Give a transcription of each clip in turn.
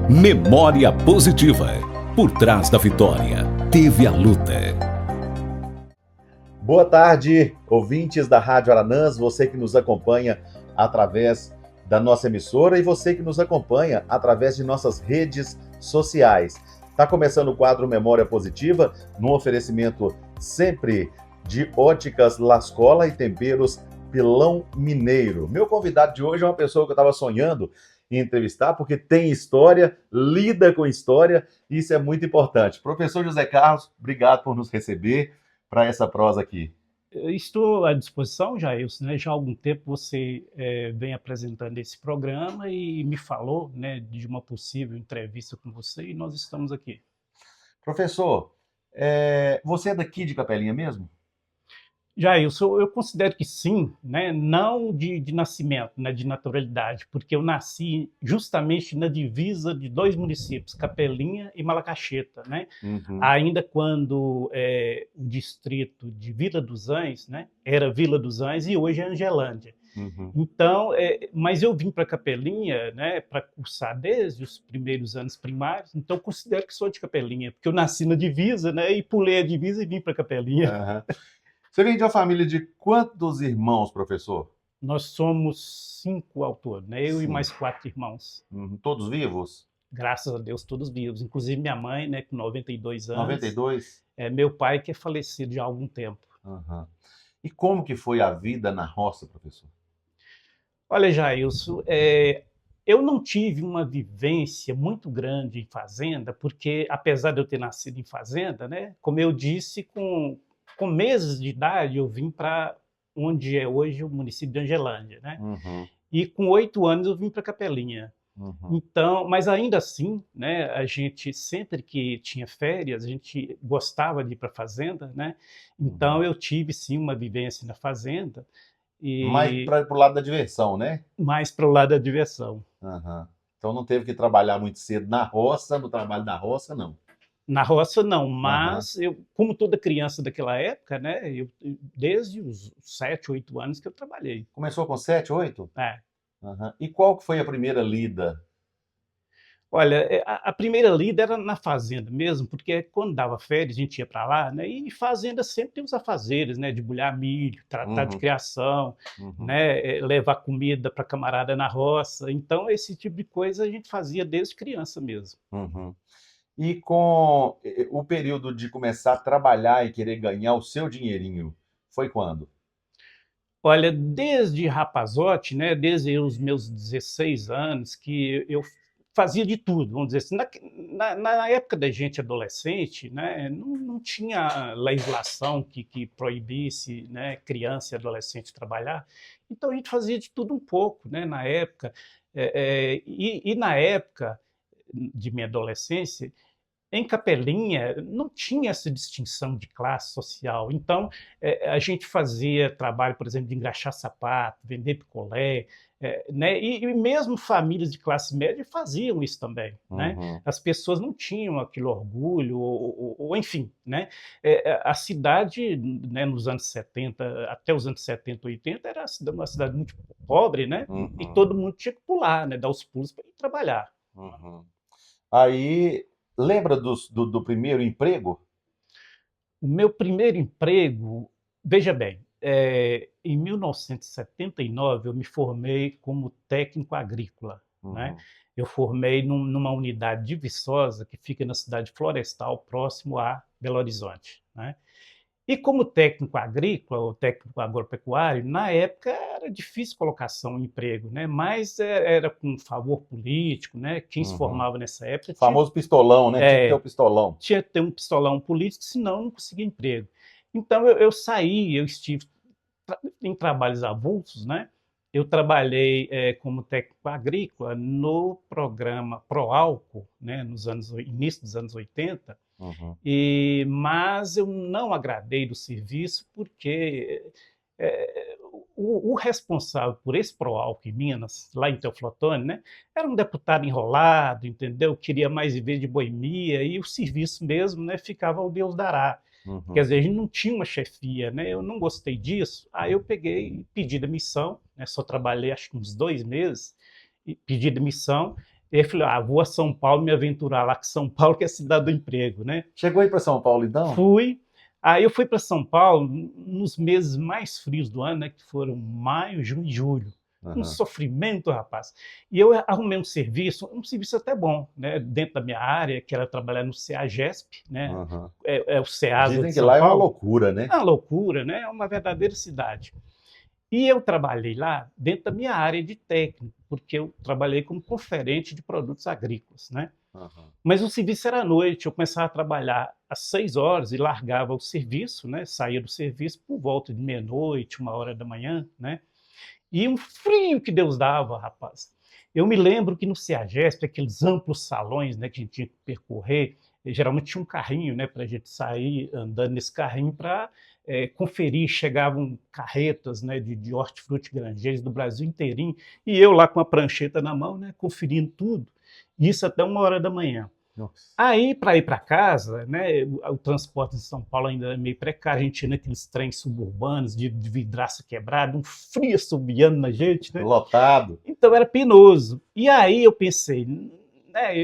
Memória positiva. Por trás da vitória, teve a luta. Boa tarde, ouvintes da Rádio Aranãs, você que nos acompanha através da nossa emissora e você que nos acompanha através de nossas redes sociais. Está começando o quadro Memória Positiva, num oferecimento sempre de Óticas Lascola e Temperos Pilão Mineiro. Meu convidado de hoje é uma pessoa que eu estava sonhando em entrevistar, porque tem história, lida com história, e isso é muito importante. Professor José Carlos, obrigado por nos receber para essa prosa aqui. Eu estou à disposição, Jailson, né? Já há algum tempo você vem apresentando esse programa e me falou, né, de uma possível entrevista com você, e nós estamos aqui. Professor, você é daqui de Capelinha mesmo? Jailson, eu considero que sim, né? Não de nascimento, né, de naturalidade, porque eu nasci justamente na divisa de dois municípios, Capelinha e Malacacheta, né? Uhum. Ainda quando o distrito de Vila dos Anjos, né, era Vila dos Anjos e hoje é Angelândia. Uhum. Então, mas eu vim para Capelinha, né, para cursar desde os primeiros anos primários, então eu considero que sou de Capelinha, porque eu nasci na divisa, né, e pulei a divisa e vim para Capelinha. Uhum. Você vem de uma família de quantos irmãos, professor? Nós somos 5 ao todo, né, eu e Sim. mais 4 irmãos. Uhum. Todos vivos? Graças a Deus, todos vivos. Inclusive minha mãe, né, com 92 anos. 92? Meu pai, que é falecido já há algum tempo. Uhum. E como que foi a vida na roça, professor? Olha, Jailson, eu não tive uma vivência muito grande em fazenda, porque apesar de eu ter nascido em fazenda, né, como eu disse, com meses de idade eu vim para onde é hoje o município de Angelândia, né? Uhum. E com 8 anos eu vim para Capelinha. Uhum. Então, mas ainda assim, né, a gente sempre que tinha férias, a gente gostava de ir para a fazenda, né? Então eu tive sim uma vivência na fazenda Mais e para o lado da diversão, né? mais para o lado da diversão. Uhum. Então não teve que trabalhar muito cedo na roça, no trabalho da roça, não. Na roça não, mas eu, como toda criança daquela época, né, desde os 7, 8 anos que eu trabalhei. Começou com 7, 8? É. Uhum. E qual que foi a primeira lida? Olha, a primeira lida era na fazenda mesmo, porque quando dava férias a gente ia para lá, né, e fazenda sempre tem os afazeres, né, de bulhar milho, tratar de criação, né, levar comida para camarada na roça. Então esse tipo de coisa a gente fazia desde criança mesmo. Uhum. E com o período de começar a trabalhar e querer ganhar o seu dinheirinho, foi quando? Olha, desde rapazote, né, desde os meus 16 anos, que eu fazia de tudo, vamos dizer assim. Na época da gente adolescente, né, não tinha legislação que proibisse, né, criança e adolescente trabalhar, então a gente fazia de tudo um pouco, né, na época. E na época de minha adolescência, em Capelinha não tinha essa distinção de classe social, então a gente fazia trabalho, por exemplo, de engraxar sapato, vender picolé, né? E mesmo famílias de classe média faziam isso também, né? As pessoas não tinham aquele orgulho, ou enfim, né? A cidade, né, nos anos 70, até os anos 70, 80, era uma cidade muito pobre, né? E todo mundo tinha que pular, né? Dar os pulos para ir trabalhar. Aí, lembra do primeiro emprego? O meu primeiro emprego, veja bem, em 1979 eu me formei como técnico agrícola, né? Eu formei numa unidade de Viçosa, que fica na cidade florestal, próximo a Belo Horizonte, né? E como técnico agrícola, ou técnico agropecuário, na época era difícil colocação em emprego, né? Mas era com favor político, né? Quem se formava nessa época O famoso pistolão, né? Tinha que ter o pistolão. tinha que ter um pistolão político, senão não conseguia emprego. Então eu saí, eu estive em trabalhos avulsos, né? Eu trabalhei como técnico agrícola no programa Proálcool, né? Início dos anos 80, mas eu não agradei do serviço porque o responsável por esse Proálcool em Minas, lá em Teoflotone, né, era um deputado enrolado, entendeu? Queria mais viver de boemia, e o serviço mesmo, né, ficava ao Deus dará. Quer dizer, a gente não tinha uma chefia, né? Eu não gostei disso. Aí eu peguei e pedi demissão, né? Só trabalhei acho que uns 2 meses, e pedi demissão. E aí eu falei, vou a São Paulo me aventurar lá, que São Paulo que é a cidade do emprego, né? Chegou aí para São Paulo, então? Fui. Aí eu fui para São Paulo nos meses mais frios do ano, né, que foram maio, junho e julho. Um Aham. sofrimento, rapaz. E eu arrumei um serviço até bom, né, dentro da minha área, que era trabalhar no CEAGESP, né, Aham. é o CEASA Dizem de que São lá é uma Paulo. loucura, É né? uma loucura, né? É uma verdadeira cidade. E eu trabalhei lá dentro da minha área de técnico, porque eu trabalhei como conferente de produtos agrícolas, né? Aham. Mas o serviço era à noite, eu começava a trabalhar às 6 horas e largava o serviço, né? Saía do serviço por volta de meia-noite, 1 hora da manhã, né? E um frio que Deus dava, rapaz. Eu me lembro que no CEAGESP, aqueles amplos salões, né, que a gente tinha que percorrer, geralmente tinha um carrinho, né, para a gente sair andando nesse carrinho para conferir. Chegavam carretas, né, de hortifruti granjeiros do Brasil inteirinho, e eu lá com a prancheta na mão, né, conferindo tudo. Isso até 1 hora da manhã. Nossa. Aí, para ir para casa, né, o transporte em São Paulo ainda é meio precário, a gente tinha naqueles trens suburbanos de vidraça quebrada, um frio assobiando na gente, né? Lotado. Então era penoso. E aí eu pensei, né,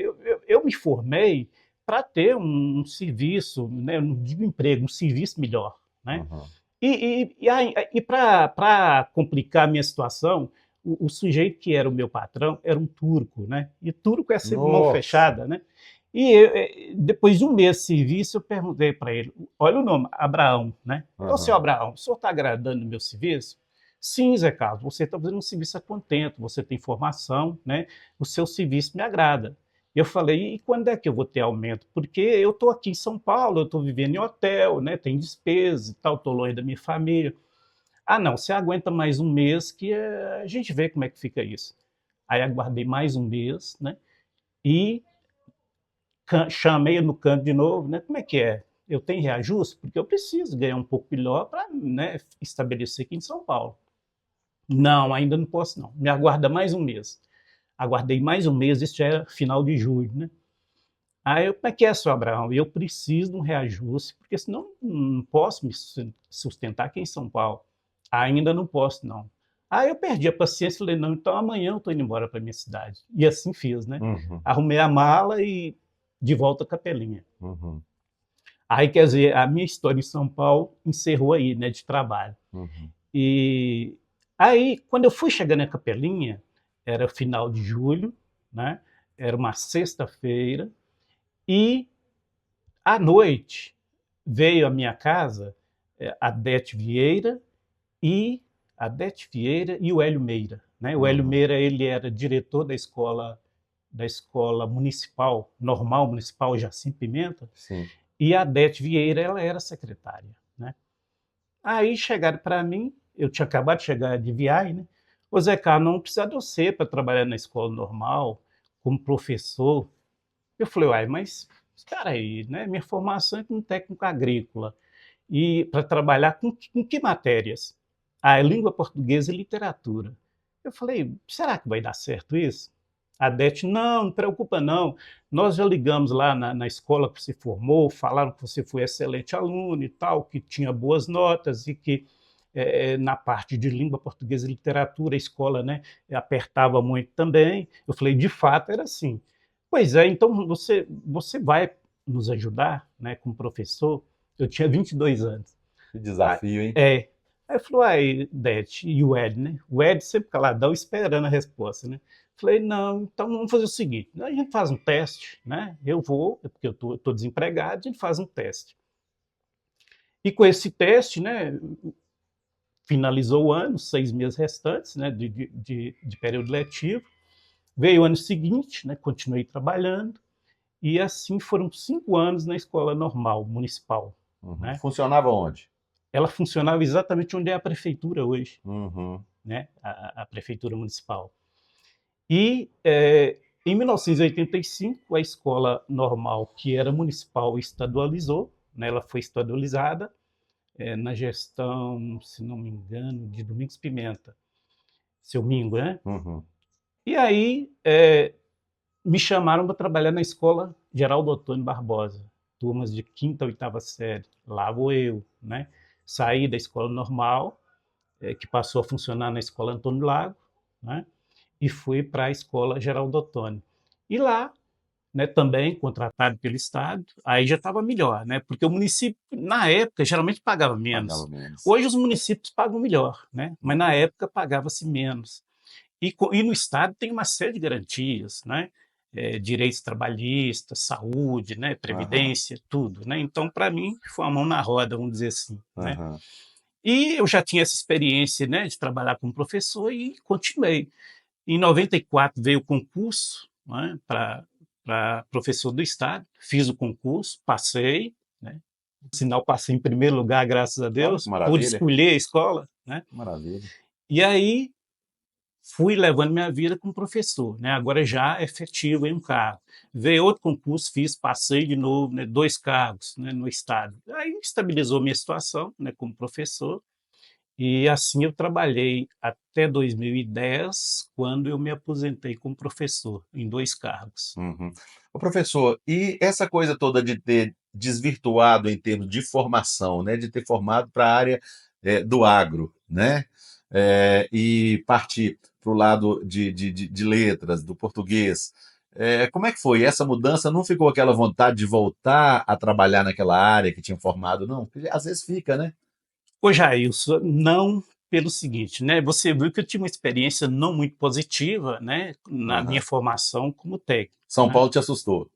eu me formei para ter um serviço, né, não digo emprego, um serviço melhor, né? Aham. E para complicar a minha situação, o sujeito que era o meu patrão era um turco, né? E turco é sempre mão Nossa. fechada, né? E depois de um mês de serviço, eu perguntei para ele, olha o nome, Abraão, né? Ô, seu Aham. Abraão, o senhor está agradando o meu serviço? Sim, Zé Carlos, você está fazendo um serviço a contento, você tem formação, né? O seu serviço me agrada. Eu falei, e quando é que eu vou ter aumento? Porque eu estou aqui em São Paulo, eu estou vivendo em hotel, né? Tem despesas e tal, estou longe da minha família. Ah, não, você aguenta mais um mês que a gente vê como é que fica isso. Aí aguardei mais um mês, né? E chamei no canto de novo, né? Como é que é? Eu tenho reajuste? Porque eu preciso ganhar um pouco melhor para, né, estabelecer aqui em São Paulo. Não, ainda não posso não. Me aguarda mais um mês. Aguardei mais um mês, isso já era final de julho, né? Aí eu, como é que é, seu Abraão? Eu preciso de um reajuste, porque senão não posso me sustentar aqui em São Paulo. Ainda não posso, não. Aí eu perdi a paciência e falei, não, então amanhã eu estou indo embora para minha cidade. E assim fiz, né? Uhum. Arrumei a mala e de volta à Capelinha. Uhum. Aí, quer dizer, a minha história em São Paulo encerrou aí, né, de trabalho. Uhum. E aí, quando eu fui chegar na Capelinha, era final de julho, né? Era uma sexta-feira, e à noite veio à minha casa a Dete Vieira e o Hélio Meira, né? O Hélio Uhum. Meira, ele era diretor da escola municipal, normal municipal Jacinto Pimenta, Sim. e a Dete Vieira, ela era secretária, né? Aí chegaram para mim, eu tinha acabado de chegar de viagem, né? Ô Zé Carlos, não precisa de você para trabalhar na escola normal, como professor. Eu falei, uai, mas espera aí, né? Minha formação é como técnico agrícola. E para trabalhar com que matérias? Ah, é língua portuguesa e literatura. Eu falei, será que vai dar certo isso? A Dete, não, não preocupa não. Nós já ligamos lá na escola que você formou, falaram que você foi excelente aluno e tal, que tinha boas notas e que na parte de língua portuguesa e literatura a escola, né, apertava muito também. Eu falei, de fato era assim. Pois é, então você vai nos ajudar, né, como professor? Eu tinha 22 anos. Que Ah, desafio, hein? Aí falou, aí, Dete, e o Ed, né? O Ed sempre caladão, esperando a resposta, né? Falei, não, então vamos fazer o seguinte, a gente faz um teste, né? Eu vou, porque eu tô desempregado, a gente faz um teste. E com esse teste, né, finalizou o ano, 6 meses restantes, né, de período letivo. Veio o ano seguinte, né, continuei trabalhando, e assim foram 5 anos na escola normal, municipal, Uhum. né? Funcionava onde? Ela funcionava exatamente onde é a prefeitura hoje, Uhum. né? A prefeitura municipal. E em 1985, a escola normal, que era municipal, estadualizou, né? Ela foi estadualizada na gestão, se não me engano, de Domingos Pimenta, seu Mingo, né? Uhum. E aí me chamaram para trabalhar na escola Geraldo Otônio Barbosa, turmas de quinta, oitava série. Lá vou eu, né? Saí da escola normal, que passou a funcionar na escola Antônio Lago, né? E fui para a escola Geraldo Otônio. E lá, né, também contratado pelo Estado, aí já estava melhor, né? Porque o município, na época, geralmente pagava Pagava menos. menos. Hoje os municípios pagam melhor, né? Mas na época pagava-se menos. E no Estado tem uma série de garantias, né? Direitos trabalhistas, saúde, né? Aham, Previdência, tudo, né? Então, para mim, foi uma mão na roda, vamos dizer assim, né? aham. E eu já tinha essa experiência, né, de trabalhar como professor e continuei. Em 94 veio o concurso, né, para professor do Estado, fiz o concurso, passei, né, por sinal passei em primeiro lugar, graças a Olha que Deus, pude maravilha, escolher a escola, né, maravilha. e aí fui levando minha vida como professor, né, agora já efetivo em um cargo. Veio outro concurso, fiz, passei de novo, né, 2 cargos, né, no Estado. Aí estabilizou minha situação, né, como professor, e assim eu trabalhei até 2010, quando eu me aposentei como professor, em 2 cargos. Uhum. Ô, professor, e essa coisa toda de ter desvirtuado em termos de formação, né, de ter formado para a área do agro, né, e partir para o lado de letras, do português, como é que foi? Essa mudança não ficou aquela vontade de voltar a trabalhar naquela área que tinha formado, não? Porque às vezes fica, né? Ô Jailson, não pelo seguinte, né? Você viu que eu tive uma experiência não muito positiva, né, na minha Aham. formação como técnico, São né? Paulo te assustou.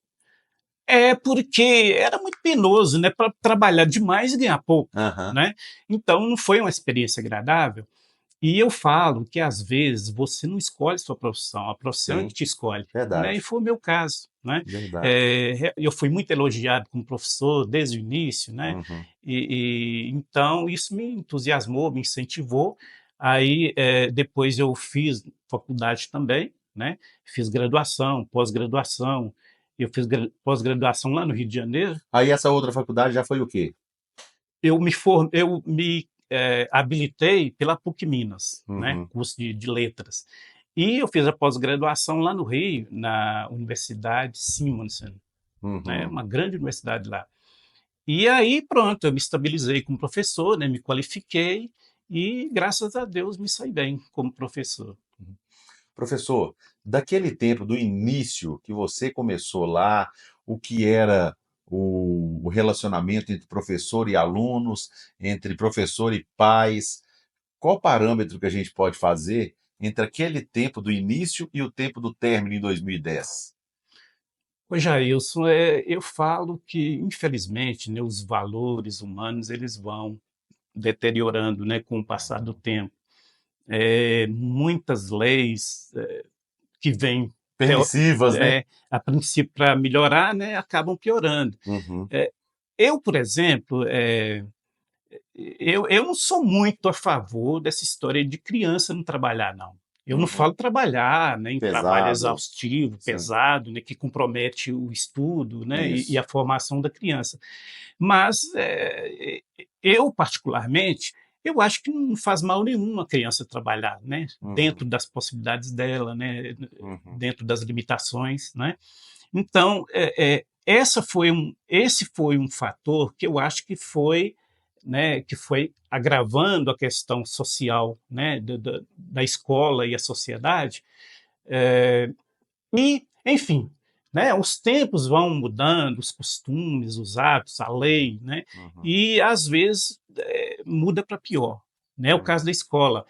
É porque era muito penoso, né, para trabalhar demais e ganhar pouco, Aham. né? Então não foi uma experiência agradável. E eu falo que às vezes você não escolhe sua profissão, a profissão é que Sim, te escolhe, né? E verdade, foi o meu caso, né? verdade. Eu fui muito elogiado como professor desde o início, né? Uhum. Então isso me entusiasmou, me incentivou. Aí depois eu fiz faculdade também, né? Fiz graduação, pós-graduação. Eu fiz pós-graduação lá no Rio de Janeiro. Aí essa outra faculdade já foi o quê? Eu me habilitei pela PUC Minas, né, Uhum, curso de letras. E eu fiz a pós-graduação lá no Rio, na Universidade Simonsen, né, uhum. uma grande universidade lá. E aí, pronto, eu me estabilizei como professor, né, me qualifiquei e, graças a Deus, me saí bem como professor. Professor, daquele tempo, do início que você começou lá, o que era o relacionamento entre professor e alunos, entre professor e pais, qual parâmetro que a gente pode fazer entre aquele tempo do início e o tempo do término em 2010? Ô Jailson, eu falo que, infelizmente, né, os valores humanos eles vão deteriorando, né, com o passar do tempo. Muitas leis que vêm teo- Permissivas, né? a princípio para melhorar, né, acabam piorando. Uhum, É, eu, por exemplo, eu não sou muito a favor dessa história de criança não trabalhar, não. Eu não uhum. falo trabalhar, né, em trabalho Pesado, exaustivo, sim, pesado, né, que compromete o estudo, né, e isso. a formação da criança. Mas eu, particularmente, eu acho que não faz mal nenhum a criança trabalhar, né? Uhum, Dentro das possibilidades dela, né? uhum. Dentro das limitações, né? Então, esse foi um fator que eu acho que foi, né, que foi agravando a questão social, né, da escola e a sociedade, e, enfim, né, os tempos vão mudando, os costumes, os hábitos, a lei, né, Uhum, e às vezes muda para pior. Né, o uhum. caso da escola.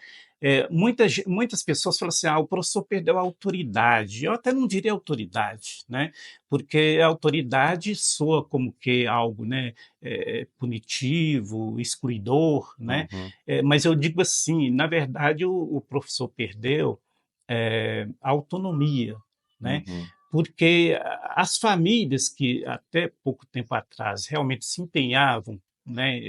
Muitas pessoas falam assim: o professor perdeu a autoridade. Eu até não diria autoridade, né, porque a autoridade soa como que algo, né, punitivo, excluidor, né, Uhum, mas eu digo assim: na verdade, o professor perdeu a autonomia, né? uhum, Porque as famílias que até pouco tempo atrás realmente se empenhavam, né,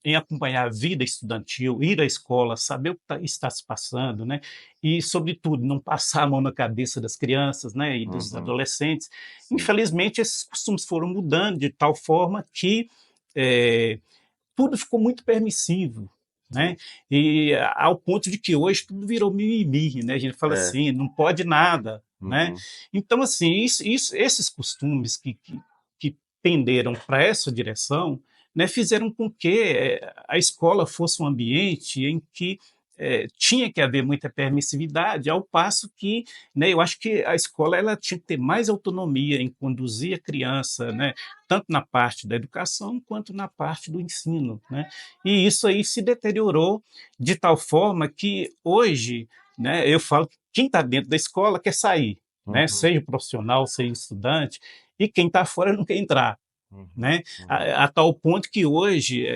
em acompanhar a vida estudantil, ir à escola, saber o que está se passando, né, e, sobretudo, não passar a mão na cabeça das crianças, né, e dos uhum. adolescentes. Sim. Infelizmente, esses costumes foram mudando de tal forma que eh, tudo ficou muito permissivo, né? Sim. E ao ponto de que hoje tudo virou mimimi, né? A gente fala É. assim, não pode nada, né? Uhum. Então, assim, esses costumes que penderam para essa direção, né, fizeram com que a escola fosse um ambiente em que tinha que haver muita permissividade, ao passo que, né, eu acho que a escola ela tinha que ter mais autonomia em conduzir a criança, né, tanto na parte da educação quanto na parte do ensino, né? E isso aí se deteriorou de tal forma que hoje, né, eu falo que quem está dentro da escola quer sair, né, Uhum, seja profissional, seja estudante, e quem está fora não quer entrar, uhum, né? uhum. A tal ponto que hoje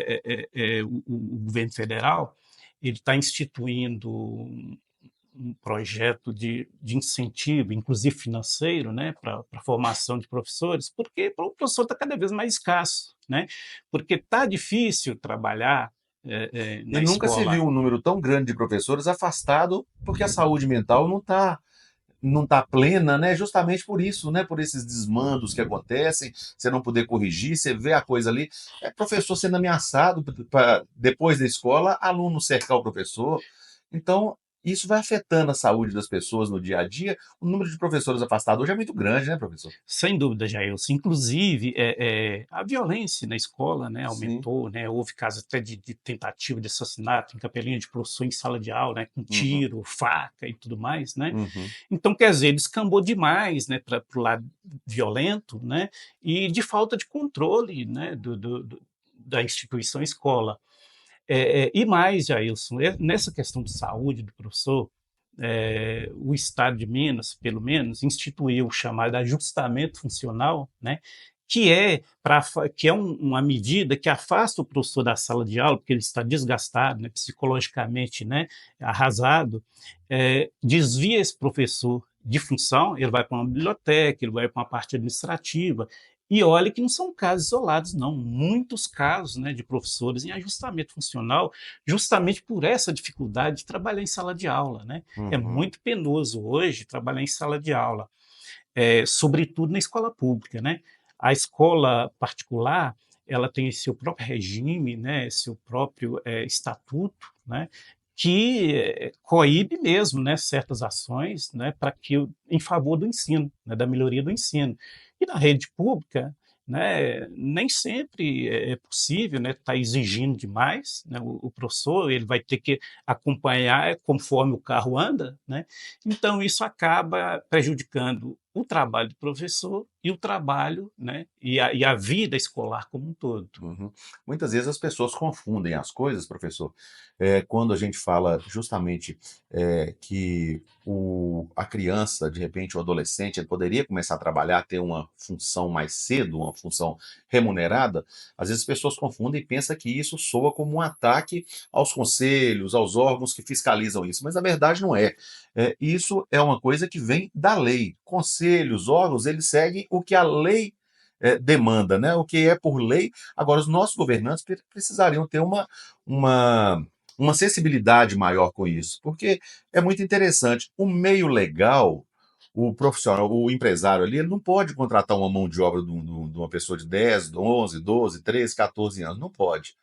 o governo federal ele está instituindo um projeto de incentivo, inclusive financeiro, né, para a formação de professores, porque o professor está cada vez mais escasso, né? Porque está difícil trabalhar E na nunca se escola. viu um número tão grande de professores afastado porque a saúde mental não tá plena, né? Justamente por isso, né? Por esses desmandos que acontecem, você não poder corrigir, você vê a coisa ali, é professor sendo ameaçado depois da escola, aluno cercar o professor. Então, isso vai afetando a saúde das pessoas no dia a dia. O número de professores afastados hoje é muito grande, né, professor? Sem dúvida, Jailson. Inclusive, a violência na escola, né, Sim. aumentou, né, houve casos até de tentativa de assassinato em Capelinha de professor em sala de aula, né, com Uhum, tiro, faca e tudo mais, né? uhum, Então, quer dizer, ele descambou demais, né, para o lado violento, né, e de falta de controle, né, da instituição escola. E mais, Jailson, nessa questão de saúde do professor, o Estado de Minas, pelo menos, instituiu o chamado ajustamento funcional, né, que é uma medida que afasta o professor da sala de aula, porque ele está desgastado, né, psicologicamente, né, arrasado, desvia esse professor de função, ele vai para uma biblioteca, ele vai para uma parte administrativa, e olha que não são casos isolados, não. Muitos casos, né, de professores em ajustamento funcional, justamente por essa dificuldade de trabalhar em sala de aula, né? É uhum. muito penoso hoje trabalhar em sala de aula, sobretudo na escola pública, né? A escola particular, ela tem seu próprio regime, né, seu próprio estatuto, né, que coíbe mesmo, né, certas ações, né, para que em favor do ensino, né, da melhoria do ensino. E na rede pública, né, nem sempre é possível, né, estar exigindo demais, né, o professor ele vai ter que acompanhar conforme o carro anda, né, então isso acaba prejudicando o trabalho do professor e o trabalho, né, e a vida escolar como um todo. Uhum. Muitas vezes as pessoas confundem as coisas, professor, quando a gente fala justamente que a criança, de repente, o adolescente, ele poderia começar a trabalhar, ter uma função mais cedo, uma função remunerada, às vezes as pessoas confundem e pensam que isso soa como um ataque aos conselhos, aos órgãos que fiscalizam isso, mas na verdade não é. Isso é uma coisa que vem da lei. Conselhos, órgãos, eles seguem o que a lei demanda, né? O que é por lei. Agora, os nossos governantes precisariam ter uma, uma sensibilidade maior com isso, porque é muito interessante. O meio legal, o profissional, o empresário ali, ele não pode contratar uma mão de obra de uma pessoa de 10, 11, 12, 13, 14 anos, não pode.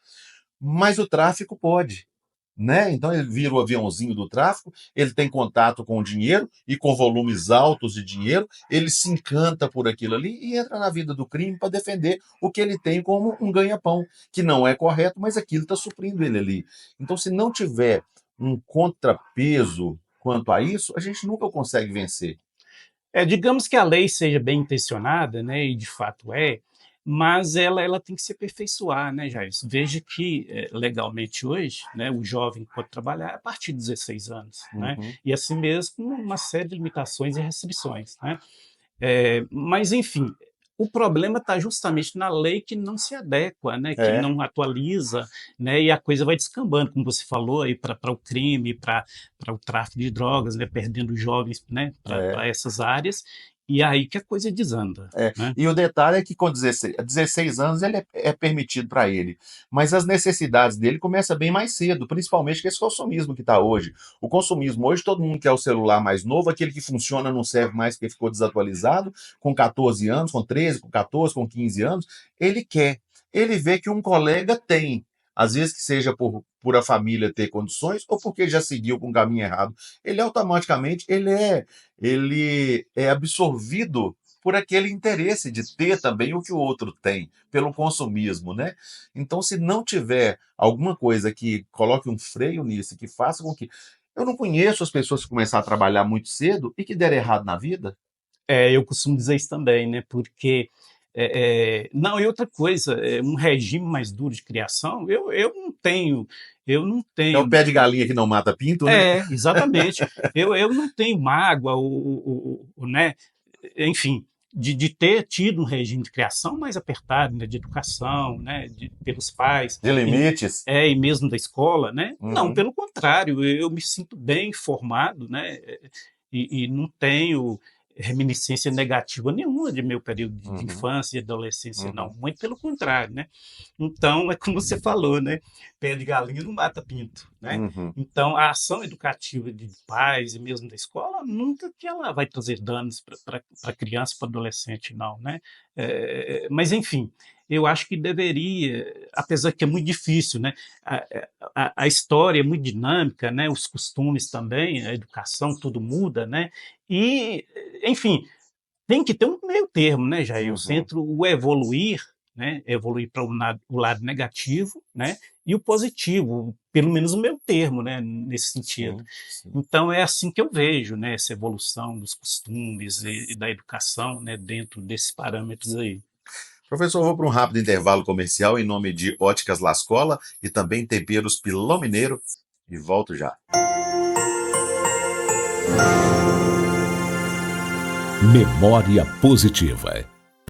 Mas o tráfico pode, né? Então ele vira o aviãozinho do tráfico, ele tem contato com o dinheiro e com volumes altos de dinheiro, ele se encanta por aquilo ali e entra na vida do crime para defender o que ele tem como um ganha-pão, que não é correto, mas aquilo está suprindo ele ali. Então, se não tiver um contrapeso quanto a isso, a gente nunca consegue vencer. Digamos que a lei seja bem intencionada, né, e de fato mas ela tem que se aperfeiçoar, né, Jair? Veja que legalmente hoje, né, o jovem pode trabalhar a partir de 16 anos, né, Uhum. e assim mesmo com uma série de limitações e restrições, né? Mas, enfim, o problema está justamente na lei que não se adequa, né, que É, não atualiza, né, e a coisa vai descambando, como você falou, para o crime, para o tráfico de drogas, né, perdendo jovens, né, é. para essas áreas, e aí que a coisa desanda. Né? E o detalhe é que com 16 anos ele é permitido para ele, mas as necessidades dele começam bem mais cedo, principalmente com esse consumismo que está hoje. O consumismo hoje, todo mundo quer o celular mais novo, aquele que funciona não serve mais porque ficou desatualizado, com 14 anos, com 13, com 14, com 15 anos, ele quer. Ele vê que um colega tem, às vezes que seja por a família ter condições ou porque já seguiu com o caminho errado. Ele automaticamente ele é absorvido por aquele interesse de ter também o que o outro tem, pelo consumismo, né? Então, se não tiver alguma coisa que coloque um freio nisso, que faça com que... Eu não conheço as pessoas que começaram a trabalhar muito cedo e que deram errado na vida. Eu costumo dizer isso também, né? Porque não, e outra coisa, um regime mais duro de criação, eu não É o tenho. pé de galinha que não mata pinto, né? Exatamente. Eu não tenho mágoa, né? Enfim, de ter tido um regime de criação mais apertado, né, de educação, né, pelos pais, De limites. e mesmo da escola, né? Não, Uhum, pelo contrário, eu me sinto bem informado, né? E não tenho reminiscência negativa nenhuma de meu período de uhum, infância e adolescência, não. uhum, Muito pelo contrário, né? Então, é como você falou, né? Pé de galinha não mata pinto, né? uhum. Então, a ação educativa de pais e mesmo da escola, nunca que ela vai trazer danos para a criança, para o adolescente, não, né? Mas, enfim, eu acho que deveria, apesar que é muito difícil, né? A, a história é muito dinâmica, né? Os costumes também, a educação, tudo muda, né? E, enfim, tem que ter um meio termo, né, Jair? Uhum. Entre o evoluir, né, evoluir para o lado negativo, né, e o positivo, pelo menos o meio termo, né, nesse sentido. Sim, sim. Então é assim que eu vejo, né, essa evolução dos costumes e da educação, né, dentro desses parâmetros aí. Professor, eu vou para um rápido intervalo comercial em nome de Óticas Lascola e também Temperos Pilão Mineiro e volto já. Memória positiva.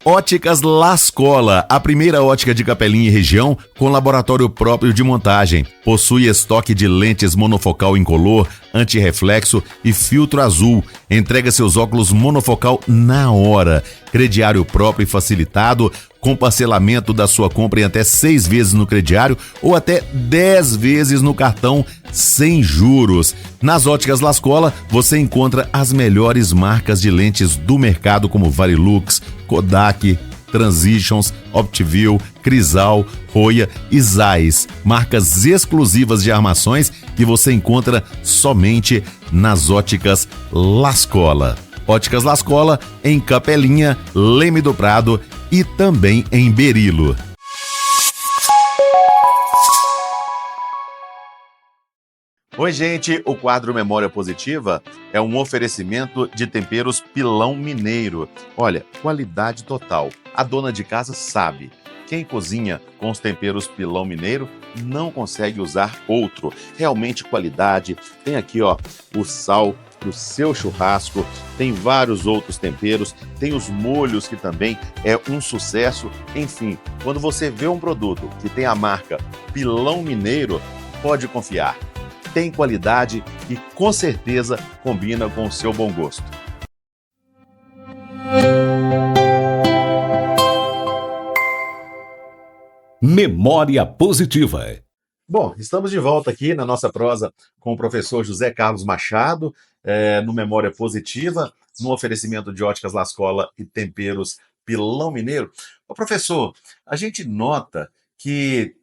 Óticas Lascola, a primeira ótica de Capelinha e região com laboratório próprio de montagem. Possui estoque de lentes monofocal incolor, antirreflexo e filtro azul. Entrega seus óculos monofocal na hora. Crediário próprio e facilitado, com parcelamento da sua compra em até 6 vezes no crediário ou até 10 vezes no cartão sem juros. Nas Óticas Lascola, você encontra as melhores marcas de lentes do mercado como Varilux, Kodak, Transitions, Optiview, Crisal, Roya e Zeiss. Marcas exclusivas de armações que você encontra somente nas Óticas Lascola. Óticas Lascola em Capelinha, Leme do Prado e também em Berilo. Oi, gente, o quadro Memória Positiva é um oferecimento de temperos Pilão Mineiro. Olha, qualidade total. A dona de casa sabe. Quem cozinha com os temperos Pilão Mineiro não consegue usar outro. Realmente qualidade. Tem aqui, ó, o sal para o seu churrasco, tem vários outros temperos, tem os molhos que também é um sucesso. Enfim, quando você vê um produto que tem a marca Pilão Mineiro, pode confiar. Tem qualidade e com certeza combina com o seu bom gosto. Memória positiva. Bom, estamos de volta aqui na nossa prosa com o professor José Carlos Machado, no Memória Positiva, no oferecimento de Óticas Lascola e Temperos Pilão Mineiro. Ô, professor, a gente nota que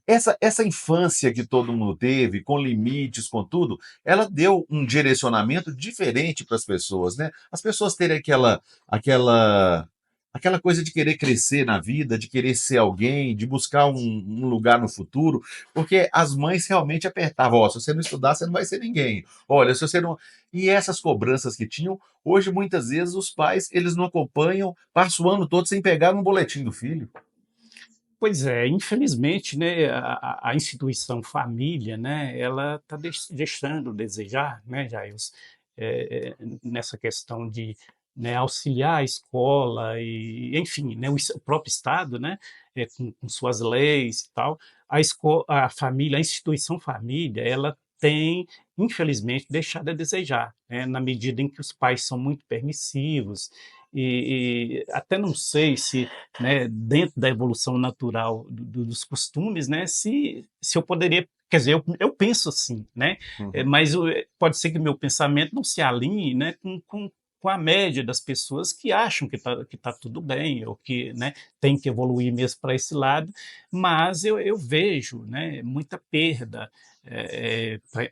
essa infância que todo mundo teve, com limites, com tudo, ela deu um direcionamento diferente para as pessoas, né? As pessoas terem aquela coisa de querer crescer na vida, de querer ser alguém, de buscar um lugar no futuro, porque as mães realmente apertavam, ó, se você não estudar, você não vai ser ninguém. Olha, se você não... E essas cobranças que tinham, hoje muitas vezes os pais, eles não acompanham, passam o ano todo sem pegar um boletim do filho. Pois é, infelizmente, né, a instituição família, né, ela está deixando a desejar, né, Jair, nessa questão de, né, auxiliar a escola e, enfim, né, o próprio Estado, né, com suas leis e tal, a família, a instituição família, ela tem, infelizmente, deixado a desejar, né, na medida em que os pais são muito permissivos e até não sei se, né, dentro da evolução natural dos costumes, né, se eu poderia, quer dizer, eu penso assim, né, Uhum. mas pode ser que meu pensamento não se alinhe, né, com a média das pessoas que acham que tá tudo bem, ou que, né, tem que evoluir mesmo para esse lado, mas eu vejo, né, muita perda,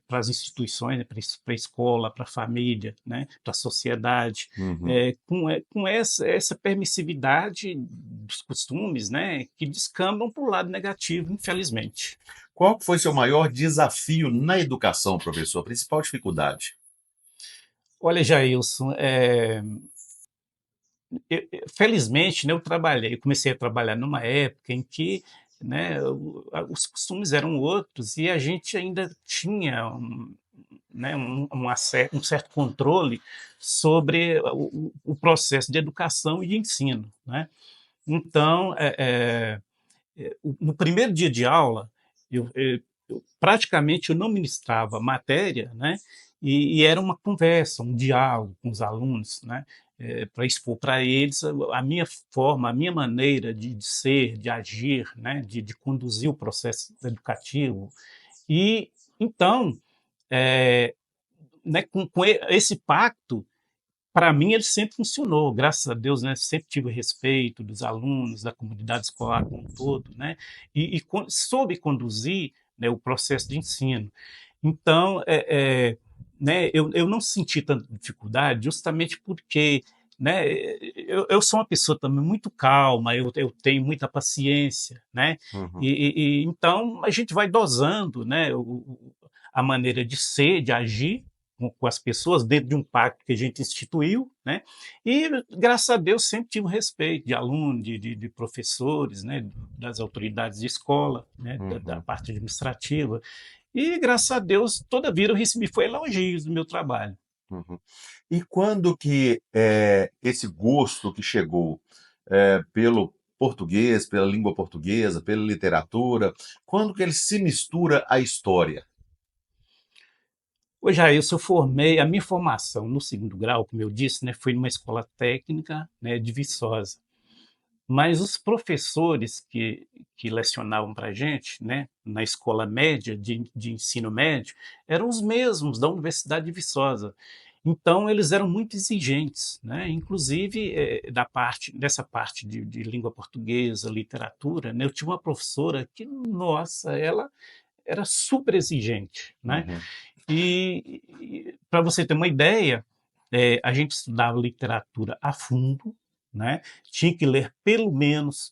para as instituições, né, para a escola, para a família, né, para a sociedade, Uhum. com essa permissividade dos costumes, né, que descambam para o lado negativo, infelizmente. Qual que foi seu maior desafio na educação, professor? A principal dificuldade? Olha, Jailson, felizmente, né, eu comecei a trabalhar numa época em que, né, os costumes eram outros e a gente ainda tinha né, um certo controle sobre o processo de educação e de ensino, né? Então, no primeiro dia de aula, praticamente eu não ministrava matéria, né? E era uma conversa, um diálogo com os alunos, né? Para expor para eles a minha forma, a minha maneira de ser, de agir, né? De conduzir o processo educativo. E então, é, né, com esse pacto, para mim ele sempre funcionou, graças a Deus, né? Sempre tive respeito dos alunos, da comunidade escolar como um todo, né? Soube conduzir, né, o processo de ensino. Então, né, eu não senti tanta dificuldade justamente porque, né, eu sou uma pessoa também muito calma, eu tenho muita paciência, né? Uhum. Então a gente vai dosando, né, a maneira de ser, de agir com as pessoas dentro de um pacto que a gente instituiu, né? E graças a Deus sempre tive o respeito de alunos, de professores, né, das autoridades de escola, né, da Uhum. parte administrativa. E graças a Deus toda vida eu recebi foi elogios do meu trabalho. Uhum. E quando que esse gosto que chegou pelo português, pela língua portuguesa, pela literatura, quando que ele se mistura à história? Hoje aí eu formei a minha formação no segundo grau, como eu disse, né, foi numa escola técnica, né, de Viçosa. Mas os professores que lecionavam para a gente, né, na escola média, de ensino médio, eram os mesmos da Universidade de Viçosa. Então, eles eram muito exigentes, né? Inclusive, dessa parte de língua portuguesa, literatura, né? Eu tinha uma professora que, nossa, ela era super exigente, né? Uhum. E para você ter uma ideia, a gente estudava literatura a fundo, né? Tinha que ler pelo menos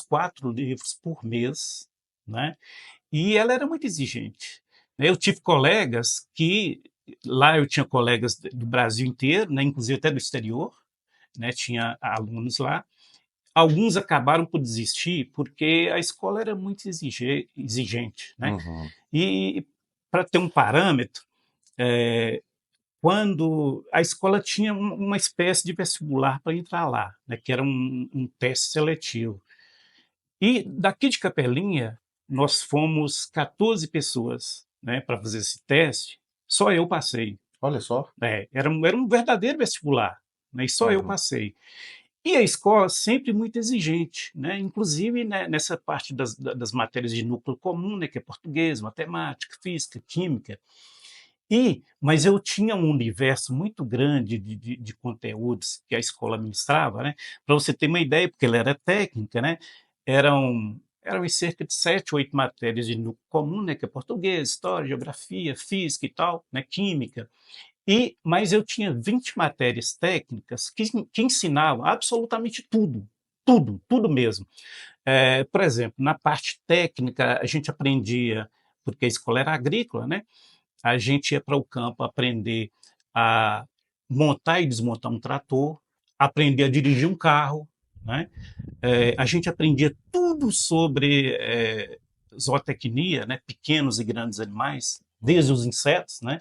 4 livros por mês, né? E ela era muito exigente, né? Eu tive colegas que lá eu tinha colegas do Brasil inteiro, né? Inclusive até do exterior, né? Tinha alunos lá. Alguns acabaram por desistir porque a escola era muito exigente, né? Uhum. E para ter um parâmetro, é, quando a escola tinha uma espécie de vestibular para entrar lá, né, que era um teste seletivo. E daqui de Capelinha, nós fomos 14 pessoas, né, para fazer esse teste, só eu passei. Olha só. Era um verdadeiro vestibular, né, e só eu Uhum. passei. E a escola sempre muito exigente, né? Inclusive, né, nessa parte das matérias de núcleo comum, né, que é português, matemática, física, química. Mas eu tinha um universo muito grande de conteúdos que a escola ministrava, né? Para você ter uma ideia, porque ela era técnica, né? Eram cerca de 7, 8 matérias de núcleo comum, né? Que é português, história, geografia, física e tal, né? Química. Mas eu tinha 20 matérias técnicas que ensinavam absolutamente tudo, tudo, tudo mesmo. Por exemplo, na parte técnica, a gente aprendia, porque a escola era agrícola, né? A gente ia para o campo aprender a montar e desmontar um trator, aprender a dirigir um carro, né? A gente aprendia tudo sobre zootecnia, né? Pequenos e grandes animais, desde os insetos, né?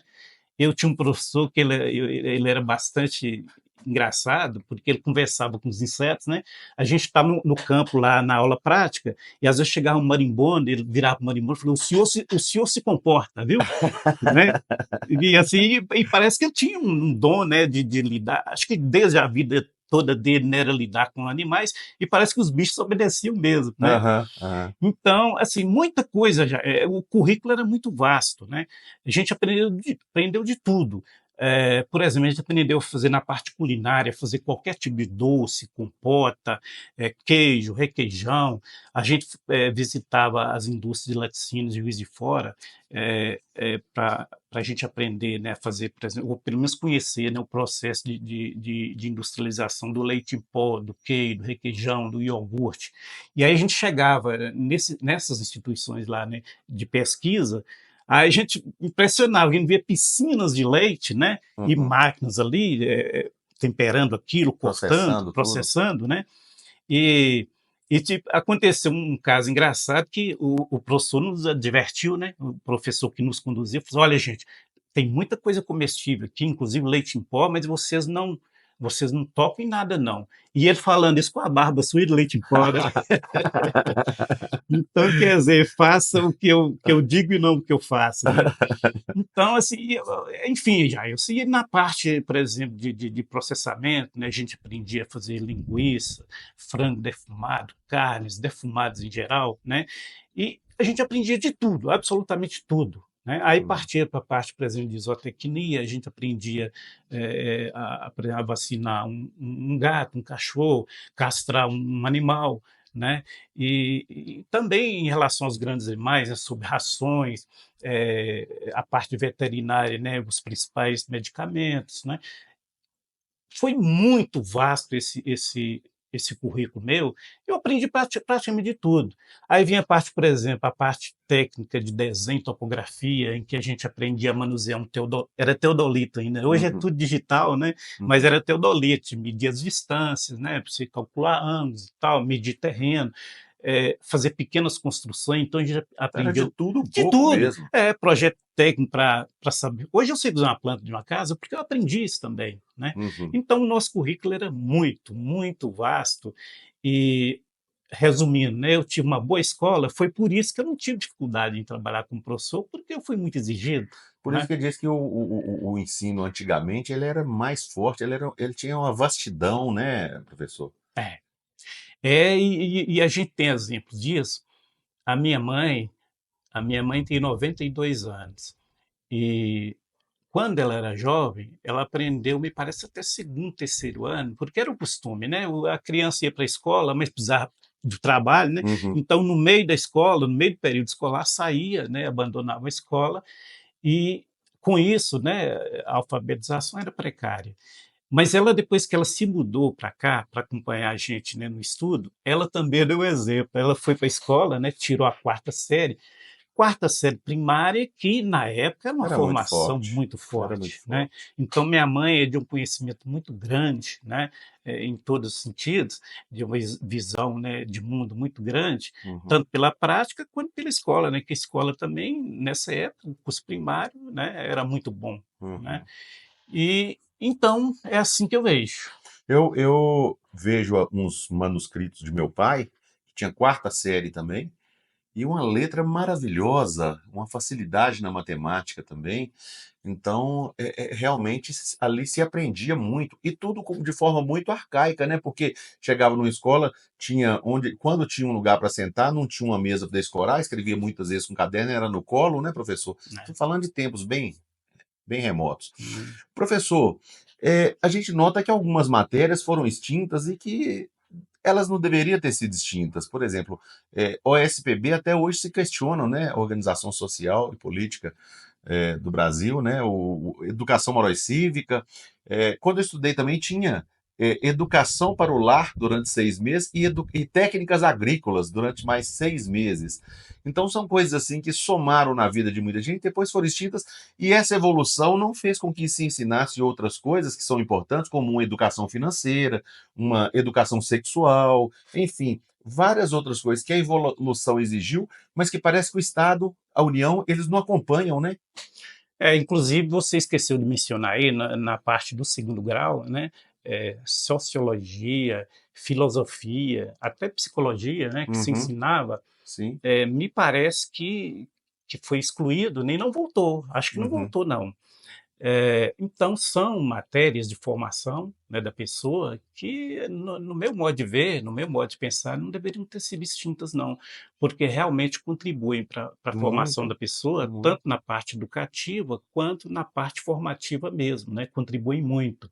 Eu tinha um professor que ele era bastante engraçado, porque ele conversava com os insetos, né? A gente estava no campo lá na aula prática, e às vezes chegava um marimbondo, ele virava para o marimbondo e falou: o senhor se comporta, viu? Né? E assim, e parece que ele tinha um dom, né, de lidar, acho que desde a vida toda dele, né, era lidar com animais, e parece que os bichos obedeciam mesmo, né? Aham, aham. Então, assim, muita coisa o currículo era muito vasto, né? A gente aprendeu de tudo. Por exemplo, a gente aprendeu a fazer na parte culinária, fazer qualquer tipo de doce, compota, queijo, requeijão. A gente visitava as indústrias de laticínios de Juiz de Fora para a gente aprender, né, a fazer, por exemplo, ou pelo menos conhecer, né, o processo de industrialização do leite em pó, do queijo, do requeijão, do iogurte. E aí a gente chegava nessas instituições lá, né, de pesquisa. Aí a gente impressionava, a gente via piscinas de leite, né? E Uhum. máquinas ali, temperando aquilo, cortando, Processando tudo. processando, né? E, tipo, aconteceu um caso engraçado que o professor nos advertiu, né? O professor que nos conduzia, falou: olha, gente, tem muita coisa comestível aqui, inclusive leite em pó, mas vocês não tocam em nada, não. E ele falando isso com a barba sua de leite em pó, né? Então, quer dizer, faça o que eu digo e não o que eu faço, né? Então, assim, enfim, já eu segui na parte, por exemplo, de processamento, né? A gente aprendia a fazer linguiça, frango defumado, carnes defumadas em geral, né? E a gente aprendia de tudo, absolutamente tudo. Né? Aí Hum. partia para a parte, por exemplo, de zootecnia, a gente aprendia a vacinar um gato, um cachorro, castrar um animal, né? E também em relação aos grandes animais, né, sobre rações, a parte veterinária, né, os principais medicamentos, né? Foi muito vasto esse currículo meu, eu aprendi praticamente de tudo. Aí vinha a parte, por exemplo, a parte técnica de desenho, topografia, em que a gente aprendia a manusear era teodolito ainda, hoje é Uhum. tudo digital, né? Mas era teodolito, medir as distâncias, né? Para você calcular ângulos e tal, medir terreno, fazer pequenas construções, então a gente Era de aprendeu tudo um de pouco tudo, mesmo. projeto técnico para saber. Hoje eu sei usar uma planta de uma casa porque eu aprendi isso também, né? Uhum. Então o nosso currículo era muito, muito vasto e, resumindo, né, eu tive uma boa escola, foi por isso que eu não tive dificuldade em trabalhar como professor, porque eu fui muito exigido, Por isso né? que diz que o ensino antigamente ele era mais forte, ele tinha uma vastidão, né, professor? É, e a gente tem exemplos disso. A minha mãe, a minha mãe tem 92 anos e quando ela era jovem, ela aprendeu, me parece, até segundo, terceiro ano, porque era o costume, né? A criança ia para a escola, mas precisava do trabalho, né? Uhum. Então, no meio da escola, no meio do período escolar, saía, né? Abandonava a escola e, com isso, né? A alfabetização era precária. Mas ela, depois que ela se mudou para cá, para acompanhar a gente, né, no estudo, ela também deu exemplo. Ela foi para a escola, né? Tirou a quarta série primária, que na época era uma Era muito formação forte. muito Era muito forte, né? forte. Então minha mãe é de um conhecimento muito grande, né? Em todos os sentidos, de uma visão, né, de mundo muito grande, Uhum. tanto pela prática quanto pela escola, né? Que a escola também nessa época, o curso primário, né, era muito bom, né? Uhum. E então é assim que eu vejo. Eu vejo uns manuscritos de meu pai, que tinha quarta série também, e uma letra maravilhosa, uma facilidade na matemática também. Então, realmente ali se aprendia muito e tudo de forma muito arcaica, né? Porque chegava numa escola, quando tinha um lugar para sentar, não tinha uma mesa para escorar, escrevia muitas vezes com caderno, era no colo, né, professor? Né? Estou falando de tempos bem remotos. Hum. Professor, a gente nota que algumas matérias foram extintas e que elas não deveriam ter sido extintas. Por exemplo, OSPB até hoje se questionam, né? A Organização Social e Política do Brasil, né? Educação Moral e Cívica. Quando eu estudei também tinha educação para o lar durante 6 meses e técnicas agrícolas durante mais 6 meses. Então são coisas assim que somaram na vida de muita gente, depois foram extintas, e essa evolução não fez com que se ensinasse outras coisas que são importantes, como uma educação financeira, uma educação sexual, enfim, várias outras coisas que a evolução exigiu, mas que parece que o Estado, a União, eles não acompanham, né? Inclusive, você esqueceu de mencionar aí na parte do segundo grau, né? Sociologia, filosofia, até psicologia, né? Que se Uhum, ensinava, sim. me parece que foi excluído, nem não voltou. Acho que não Uhum. voltou, não. Então, são matérias de formação, né, da pessoa que, no meu modo de ver, no meu modo de pensar, não deveriam ter sido extintas, não, porque realmente contribuem para a formação da Muito, pessoa, muito. tanto na parte educativa quanto na parte formativa mesmo, né, contribuem muito.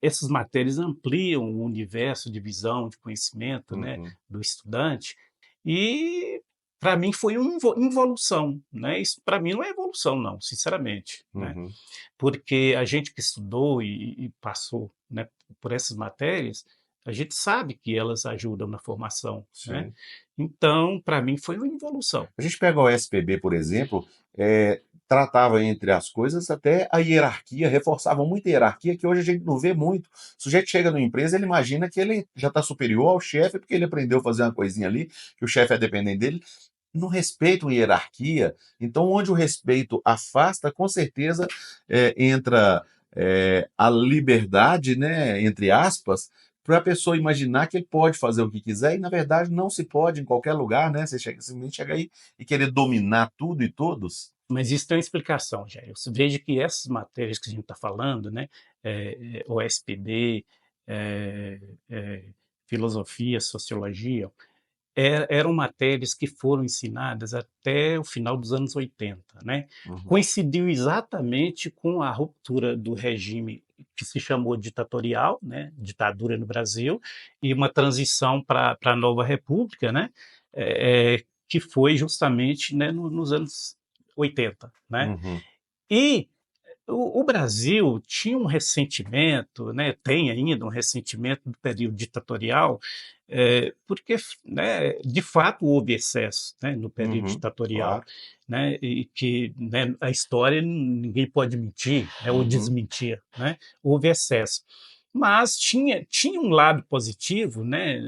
Essas matérias ampliam o universo de visão, de conhecimento, né, Uhum, do estudante, e para mim foi uma involução, né? Isso para mim não é evolução, não, sinceramente, né? uhum. Porque a gente que estudou e passou, né, por essas matérias, a gente sabe que elas ajudam na formação, né? Sim. Então, para mim foi uma involução. A gente pega o SPB, por exemplo, tratava entre as coisas até a hierarquia, reforçava muito a hierarquia, que hoje a gente não vê muito. O sujeito chega numa empresa, ele imagina que ele já está superior ao chefe, porque ele aprendeu a fazer uma coisinha ali, que o chefe é dependente dele. Não respeitam hierarquia. Então, onde o respeito afasta, com certeza entra a liberdade, né, entre aspas, para a pessoa imaginar que ele pode fazer o que quiser, e na verdade não se pode em qualquer lugar, né? Você simplesmente chega aí e querer dominar tudo e todos. Mas isso tem uma explicação, Jair. Você veja que essas matérias que a gente está falando, né, OSPD, eh, eh, filosofia, sociologia, eram matérias que foram ensinadas até o final dos anos 80, né? Uhum, Coincidiu exatamente com a ruptura do regime que se chamou ditatorial, né? Ditadura no Brasil, e uma transição para a nova república, né? Que foi justamente, né, nos anos 80, né? uhum, E o Brasil tinha um ressentimento, né, tem ainda um ressentimento do período ditatorial, porque, né, de fato houve excesso, né, no período uhum, ditatorial, claro. né, e que, né, a história ninguém pode mentir, né, ou Uhum, desmentir, né, houve excesso. Mas tinha um lado positivo, né,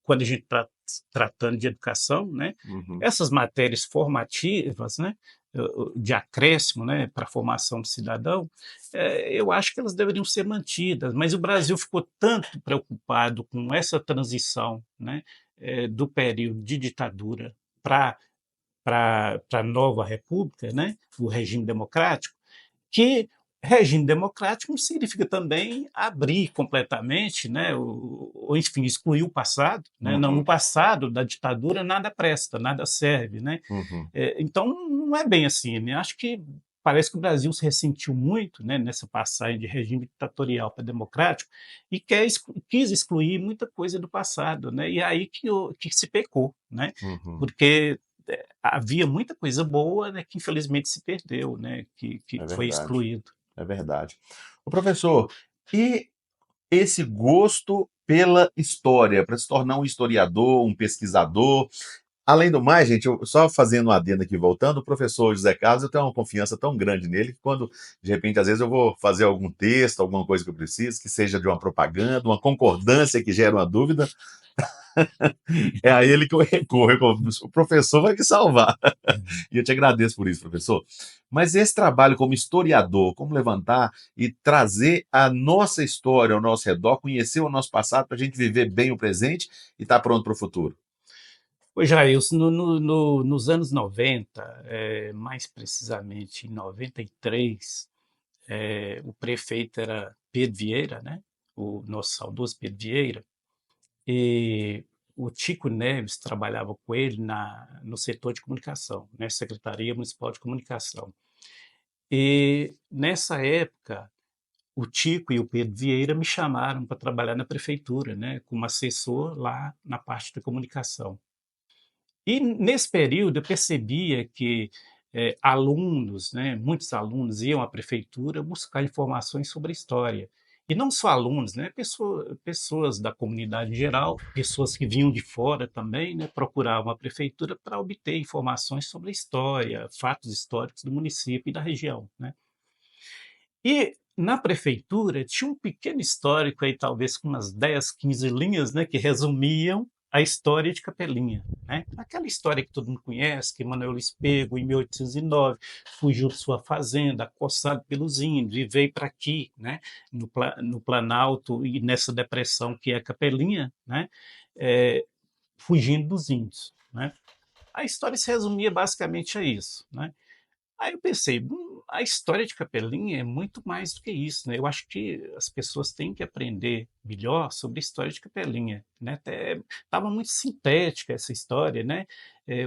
quando a gente está tratando de educação, né, uhum. essas matérias formativas, né, de acréscimo, né, para a formação do cidadão, eu acho que elas deveriam ser mantidas, mas o Brasil ficou tanto preocupado com essa transição, né, do período de ditadura para a nova república, né, o regime democrático, que regime democrático não significa também abrir completamente, né, ou enfim, excluir o passado. Né? No Uhum, passado da ditadura nada presta, nada serve. Né? uhum. Então não é bem assim. Né? Acho que parece que o Brasil se ressentiu muito, né, nessa passagem de regime ditatorial para democrático e quis excluir muita coisa do passado. Né? E é aí que se pecou, né? Uhum. Porque havia muita coisa boa, né, que infelizmente se perdeu, né, que É foi verdade, excluído. é verdade. O professor, e esse gosto pela história, para se tornar um historiador, um pesquisador? Além do mais, gente, só fazendo um adendo aqui, voltando, o professor José Carlos, eu tenho uma confiança tão grande nele que quando, de repente, às vezes eu vou fazer algum texto, alguma coisa que eu preciso, que seja de uma propaganda, uma concordância que gera uma dúvida, é a ele que eu recorro. O professor vai me salvar. E eu te agradeço por isso, professor. Mas esse trabalho como historiador, como levantar e trazer a nossa história ao nosso redor, conhecer o nosso passado para a gente viver bem o presente e estar pronto para o futuro. Pois Jailson, nos anos 90, mais precisamente em 93, o prefeito era Pedro Vieira, né, o nosso saudoso Pedro Vieira, e o Tico Neves trabalhava com ele no setor de comunicação, né, Secretaria Municipal de Comunicação. E nessa época, o Tico e o Pedro Vieira me chamaram para trabalhar na prefeitura, né, como assessor lá na parte da comunicação. E nesse período eu percebia que alunos, né, muitos alunos iam à prefeitura buscar informações sobre a história. E não só alunos, né, pessoas da comunidade em geral, pessoas que vinham de fora também, né, procuravam a prefeitura para obter informações sobre a história, fatos históricos do município e da região. Né? E na prefeitura tinha um pequeno histórico aí, talvez com umas 10, 15 linhas, né, que resumiam a história de Capelinha, né? Aquela história que todo mundo conhece, que Manuel Luiz Pego, em 1809, fugiu de sua fazenda, acossado pelos índios, e veio para aqui, né, no Planalto e nessa depressão que é Capelinha, né, fugindo dos índios, né? A história se resumia basicamente a isso, né? Aí eu pensei, a história de Capelinha é muito mais do que isso, né? Eu acho que as pessoas têm que aprender melhor sobre a história de Capelinha, né? Até estava muito sintética essa história, né?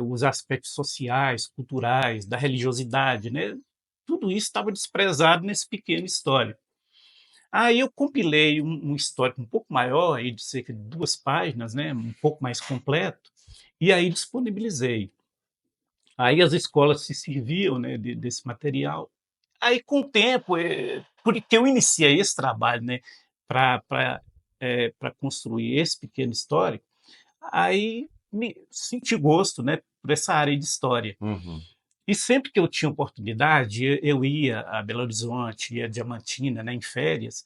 Os aspectos sociais, culturais, da religiosidade, né? Tudo isso estava desprezado nesse pequeno histórico. Aí eu compilei um histórico um pouco maior, aí de cerca de 2 páginas, né? Um pouco mais completo, e aí disponibilizei. Aí as escolas se serviam, né, desse material. Aí, com o tempo, porque eu iniciei esse trabalho, né, para construir esse pequeno histórico, aí me senti gosto, né, por essa área de história. Uhum. E sempre que eu tinha oportunidade, eu ia a Belo Horizonte, ia a Diamantina, né, em férias,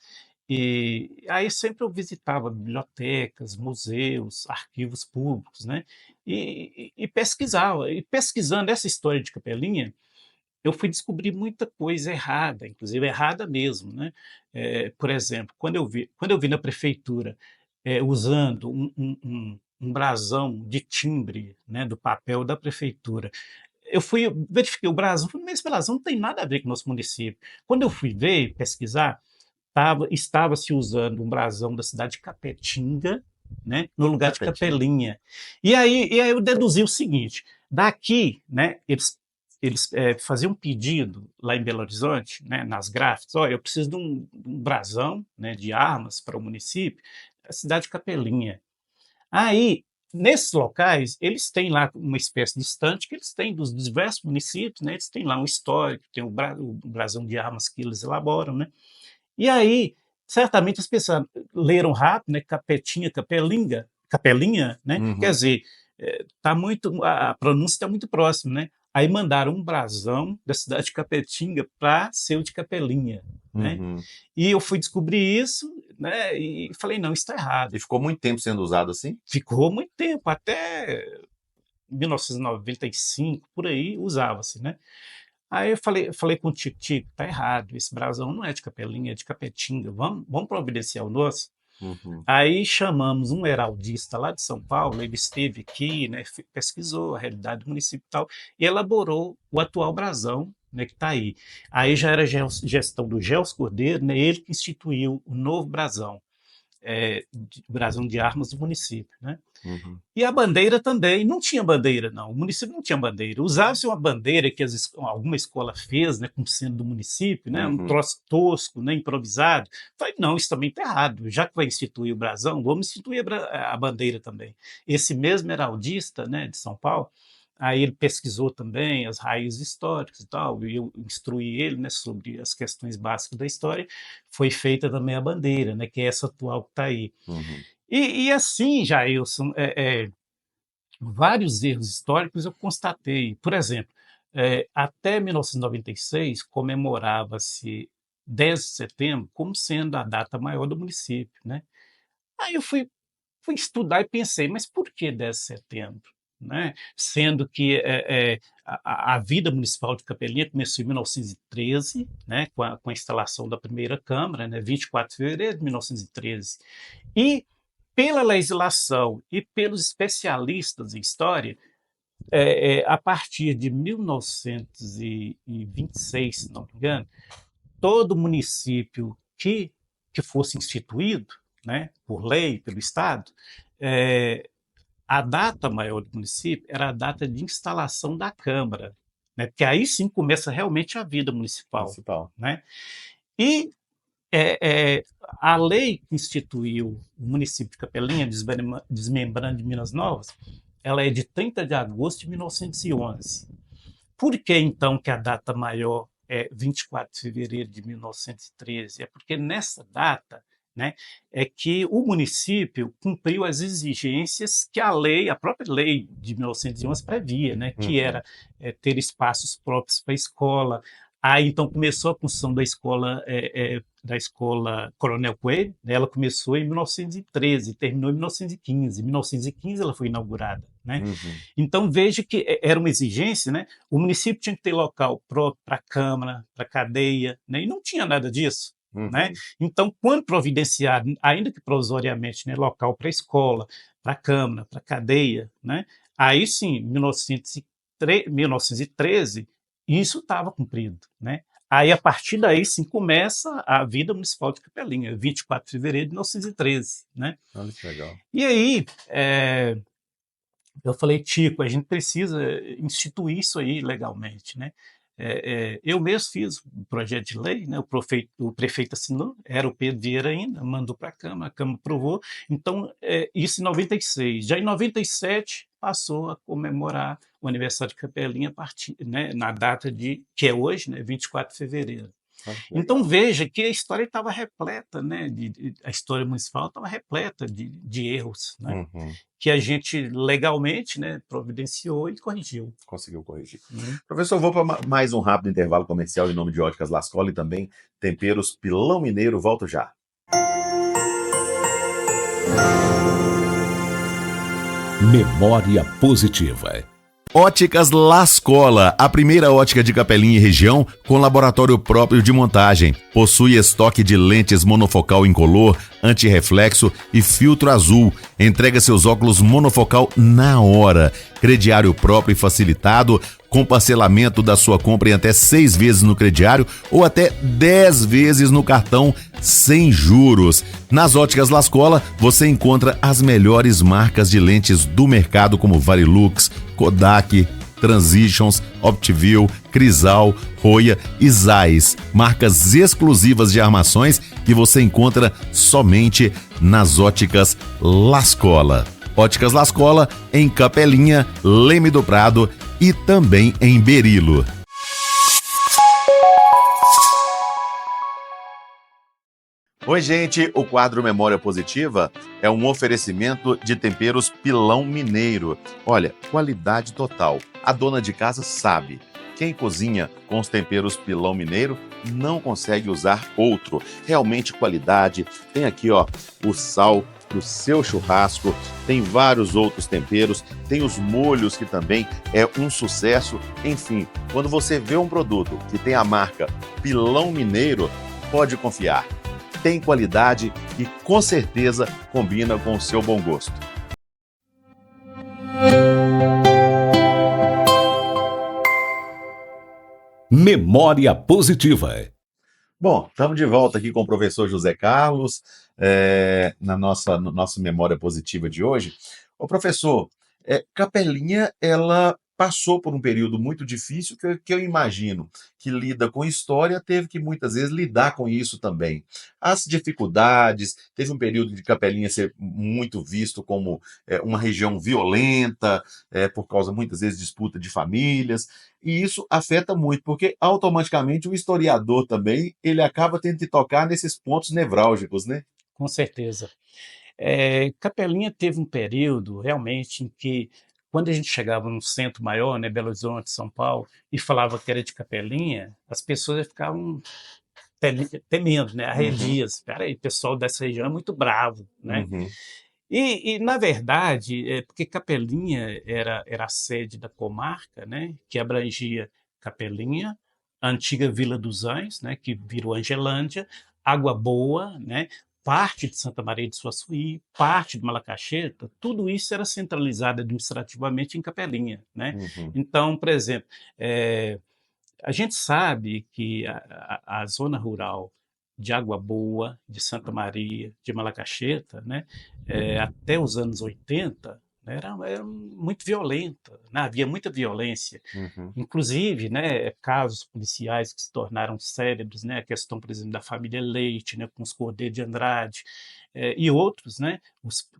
e aí sempre eu visitava bibliotecas, museus, arquivos públicos, né, e pesquisava. E pesquisando essa história de Capelinha, eu fui descobrir muita coisa errada, inclusive errada mesmo, né. Por exemplo, quando eu vi na prefeitura, usando um brasão de timbre, né, do papel da prefeitura, eu fui verifiquei o brasão, falei: "Mas esse brasão não tem nada a ver com o nosso município". Quando eu fui ver e pesquisar, estava se usando um brasão da cidade de Capetinga, né, no lugar de Capetinga. Capelinha. E aí eu deduzi o seguinte: daqui, né, eles faziam um pedido lá em Belo Horizonte, né, nas gráficas: "Olha, eu preciso de um brasão, né, de armas para o município, a cidade de Capelinha". Aí, nesses locais, eles têm lá uma espécie de estante que eles têm dos diversos municípios, né, eles têm lá um histórico, tem o brasão de armas que eles elaboram, né. E aí, certamente as pessoas leram rápido, né, Capetinha, Capelinha, né, quer Uhum. dizer, tá muito a pronúncia está muito próxima, né. Aí mandaram um brasão da cidade de Capetinga para ser o de Capelinha, né. Uhum. E eu fui descobrir isso, né, e falei: "Não, isso está errado". E ficou muito tempo sendo usado assim? Ficou muito tempo, até 1995, por aí, usava-se, né. Aí eu falei com o Tico: "Tico, tá errado, esse brasão não é de Capelinha, é de Capetinga, vamos providenciar o nosso?". Uhum. Aí chamamos um heraldista lá de São Paulo, ele esteve aqui, né, pesquisou a realidade do município e tal, e elaborou o atual brasão, né, que está aí. Aí já era gestão do Gels Cordeiro, né, ele que instituiu o novo brasão, brasão de armas do município, né. Uhum. E a bandeira também, não tinha bandeira não, o município não tinha bandeira, usava-se uma bandeira que alguma escola fez, né, com o sino do município, né, um Uhum. troço tosco, né, improvisado. Falei: "Não, isso também está errado, já que vai instituir o brasão, vamos instituir a bandeira também". Esse mesmo heraldista, né, de São Paulo, aí ele pesquisou também as raízes históricas e tal, e eu instruí ele, né, sobre as questões básicas da história, foi feita também a bandeira, né, que é essa atual que está aí. Uhum. E assim, Jailson, vários erros históricos eu constatei. Por exemplo, até 1996 comemorava-se 10 de setembro como sendo a data maior do município, né. Aí eu fui estudar e pensei: "Mas por que 10 de setembro?", né, sendo que, a vida municipal de Capelinha começou em 1913, né, com a instalação da primeira câmara, né, 24 de fevereiro de 1913. E pela legislação e pelos especialistas em história, a partir de 1926, se não me engano, todo município que fosse instituído, né, por lei, pelo Estado, eh, a data maior do município era a data de instalação da Câmara, né, porque aí sim começa realmente a vida municipal, Municipal. né. E a lei que instituiu o município de Capelinha, desmembrando de Minas Novas, ela é de 30 de agosto de 1911. Por que então que a data maior é 24 de fevereiro de 1913? É porque nessa data, né, é que o município cumpriu as exigências que a própria lei de 1911 previa, né, que Uhum. era ter espaços próprios para a escola. Aí então começou a construção da escola Coronel Coelho, né, ela começou em 1913 e terminou em 1915. Em 1915 ela foi inaugurada, né. Uhum. Então veja que era uma exigência, né? O município tinha que ter local próprio para a câmara, para a cadeia, né? E não tinha nada disso, né? Uhum. Então, quando providenciado, ainda que provisoriamente, né, local para a escola, para a câmara, para a cadeia, né? Aí sim, 1913, E isso estava cumprido, né? Aí, a partir daí, sim, começa a vida municipal de Capelinha, 24 de fevereiro de 1913, né? Olha que legal. E aí, eu falei, Tico, a gente precisa instituir isso aí legalmente, né? Eu mesmo fiz um projeto de lei, né? O prefeito assinou, era o Pedro Vieira ainda, mandou para a Câmara aprovou. Então, isso em 96. Já em 97, passou a comemorar o aniversário de Capelinha a partir, né, na data que é hoje, né, 24 de fevereiro. Olha que Então legal. veja que a história estava repleta, né, a história municipal estava repleta de erros, né, Uhum. que a gente legalmente, né, providenciou e corrigiu. Conseguiu corrigir. Uhum. Professor, eu vou para mais um rápido intervalo comercial em nome de Óticas Lascola e também Temperos Pilão Mineiro. Volto já. Memória positiva. Óticas Lascola, a primeira ótica de Capelinha e região com laboratório próprio de montagem. Possui estoque de lentes monofocal incolor, antirreflexo e filtro azul. Entrega seus óculos monofocal na hora. Crediário próprio e facilitado, com parcelamento da sua compra em até 6 vezes no crediário ou até 10 vezes no cartão sem juros. Nas Óticas Lascola, você encontra as melhores marcas de lentes do mercado como Varilux, Kodak, Transitions, Optiview, Crisal, Roya e Zeiss. Marcas exclusivas de armações que você encontra somente nas Óticas Lascola. Óticas Lascola em Capelinha, Leme do Prado e também em Berilo. Oi, gente, o quadro Memória Positiva é um oferecimento de temperos Pilão Mineiro. Olha, qualidade total. A dona de casa sabe. Quem cozinha com os temperos Pilão Mineiro não consegue usar outro. Realmente qualidade. Tem aqui, ó, o sal pro seu churrasco, tem vários outros temperos, tem os molhos que também é um sucesso. Enfim, quando você vê um produto que tem a marca Pilão Mineiro, pode confiar. Tem qualidade e com certeza combina com o seu bom gosto. Memória positiva. Bom, estamos de volta aqui com o professor José Carlos, no nossa memória positiva de hoje. Ô professor, Capelinha, ela passou por um período muito difícil que eu imagino que lida com história, teve que muitas vezes lidar com isso também. As dificuldades, teve um período de Capelinha ser muito visto como uma região violenta, por causa muitas vezes disputa de famílias, e isso afeta muito, porque automaticamente o historiador também, ele acaba tendo que tocar nesses pontos nevrálgicos, né? Com certeza. Capelinha teve um período realmente em que, quando a gente chegava no centro maior, né, Belo Horizonte, São Paulo, e falava que era de Capelinha, as pessoas ficavam temendo, né, Uhum, arredias. Peraí, o pessoal dessa região é muito bravo, né? uhum, Na verdade, porque Capelinha era a sede da comarca, né, que abrangia Capelinha, a antiga Vila dos Anjos, né, que virou Angelândia, Água Boa, né, parte de Santa Maria de Suaçuí, parte de Malacacheta, tudo isso era centralizado administrativamente em Capelinha, né? uhum. Então, por exemplo, a gente sabe que a zona rural de Água Boa, de Santa Maria, de Malacacheta, né, até os anos 80, né, era muito violenta, né, havia muita violência. Uhum. Inclusive, né, casos policiais que se tornaram célebres, né, a questão, por exemplo, da família Leite, né, com os Cordeiro de Andrade, e outros, né,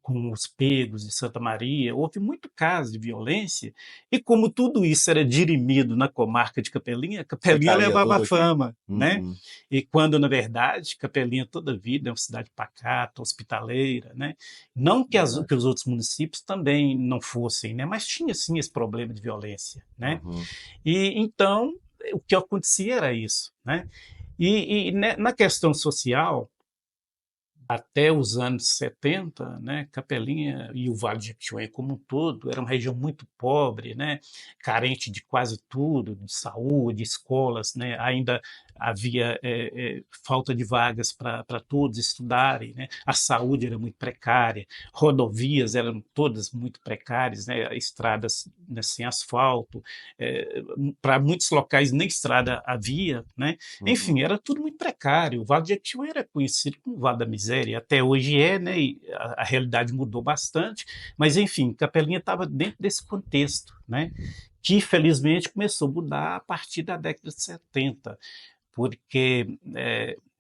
com os Pegos de Santa Maria, houve muito caso de violência, e como tudo isso era dirimido na comarca de Capelinha, Capelinha Ficaria levava tudo a aqui. fama, né? Uhum. E quando, na verdade, Capelinha toda a vida é uma cidade pacata, hospitaleira, né? Não que Verdade. os outros municípios também não fossem, né? Mas tinha, sim, esse problema de violência, né? Uhum. E então, o que acontecia era isso, né? Na questão social, até os anos 70, né, Capelinha e o Vale de Jequitinhonha como um todo era uma região muito pobre, né, carente de quase tudo, de saúde, escolas, né, ainda havia falta de vagas para todos estudarem, né? A saúde era muito precária, rodovias eram todas muito precárias, né? Estradas, né, sem asfalto, para muitos locais nem estrada havia, né? Enfim, era tudo muito precário. O Vale do Jequitinhonha era conhecido como o Vale da Miséria, até hoje né? E a realidade mudou bastante, mas enfim, Capelinha estava dentro desse contexto, né? Que felizmente começou a mudar a partir da década de 70, porque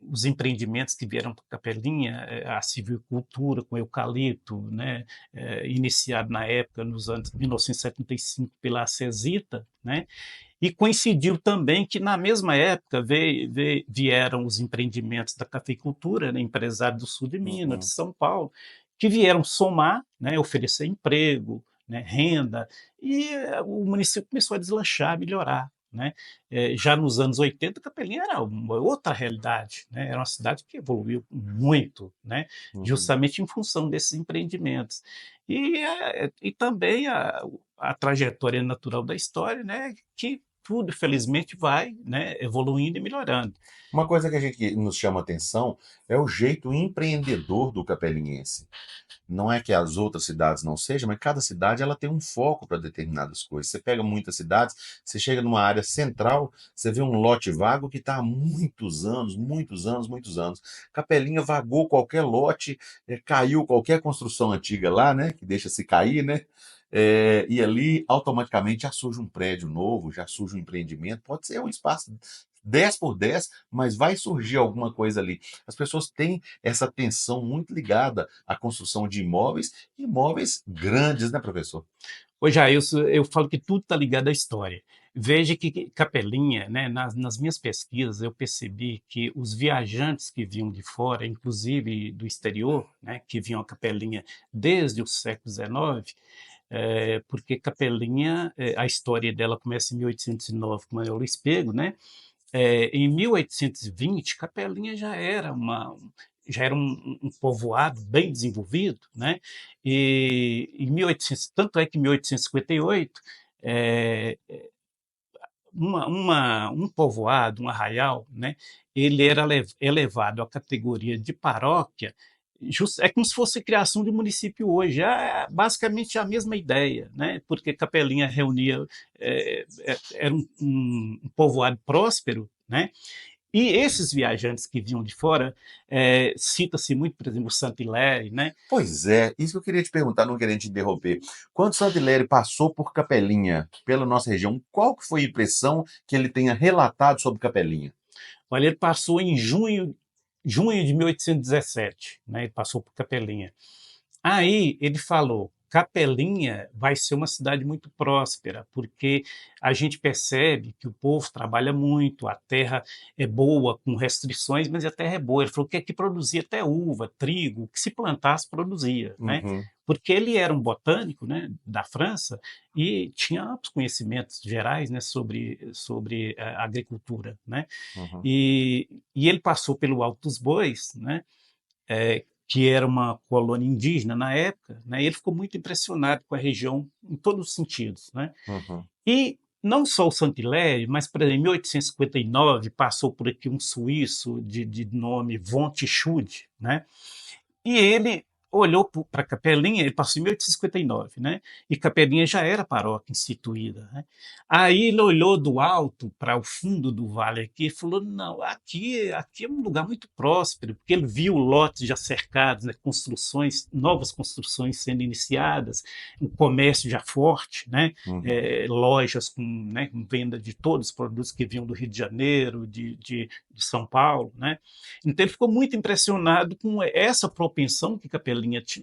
os empreendimentos que vieram para Capelinha, a silvicultura com eucalipto, né, iniciado na época, nos anos 1975, pela Cesita, né, e coincidiu também que, na mesma época, vieram os empreendimentos da cafeicultura, né, empresários do sul de Minas, de São Paulo, que vieram somar, né, oferecer emprego, né, renda, e o município começou a deslanchar, a melhorar. Né? Já nos anos 80, Capelinha era uma outra realidade, né? Era uma cidade que evoluiu muito, né? Justamente em função desses empreendimentos. E também a trajetória natural da história, né? Que tudo, felizmente, vai, né, evoluindo e melhorando. Uma coisa que a gente nos chama atenção é o jeito empreendedor do capelinhense. Não é que as outras cidades não sejam, mas cada cidade ela tem um foco para determinadas coisas. Você pega muitas cidades, você chega numa área central, você vê um lote vago que está há muitos anos, muitos anos, muitos anos. Capelinha vagou qualquer lote, caiu qualquer construção antiga lá, né? Que deixa se cair, né? E ali automaticamente já surge um prédio novo, já surge um empreendimento, pode ser um espaço 10 por 10, mas vai surgir alguma coisa ali. As pessoas têm essa atenção muito ligada à construção de imóveis grandes, né, professor? Ô Jair, eu falo que tudo está ligado à história. Veja que Capelinha, né, nas minhas pesquisas, eu percebi que os viajantes que vinham de fora, inclusive do exterior, né, que vinham a Capelinha desde o século XIX, porque Capelinha, a história dela começa em 1809 com Manuel Luiz Pego, né? Em 1820, Capelinha já era um povoado bem desenvolvido, né? E em 1800, tanto é que em 1858, um povoado, um arraial, né? Ele era elevado à categoria de paróquia. É como se fosse a criação de um município hoje, basicamente a mesma ideia, né? Porque Capelinha reunia, era um povoado próspero, né? E esses viajantes que vinham de fora, cita-se muito, por exemplo, o Saint-Hilaire, né? Pois é, isso que eu queria te perguntar, não querendo te interromper. Quando Saint-Hilaire passou por Capelinha, pela nossa região, qual que foi a impressão que ele tenha relatado sobre Capelinha? Olha, ele passou em junho de 1817, né? Ele passou por Capelinha. Aí ele falou: Capelinha vai ser uma cidade muito próspera, porque a gente percebe que o povo trabalha muito, a terra é boa, com restrições, mas a terra é boa. Ele falou que aqui produzia até uva, trigo, o que se plantasse produzia, né? Porque ele era um botânico, né, da França e tinha amplos conhecimentos gerais, né, sobre a agricultura, né? E ele passou pelo Alto dos Bois, né? Que era uma colônia indígena na época, né? E ele ficou muito impressionado com a região em todos os sentidos, né? E não só o Saint-Hilaire, mas, por exemplo, em 1859 passou por aqui um suíço de nome von Tschudi, né? E ele olhou para Capelinha, ele passou em 1859, né? E Capelinha já era paróquia instituída, né? Aí ele olhou do alto para o fundo do vale aqui e falou: não, aqui é um lugar muito próspero, porque ele viu lotes já cercados, né? Novas construções sendo iniciadas, um comércio já forte, né? Lojas né, com venda de todos os produtos que vinham do Rio de Janeiro, de São Paulo, né? Então ele ficou muito impressionado com essa propensão que Capelinha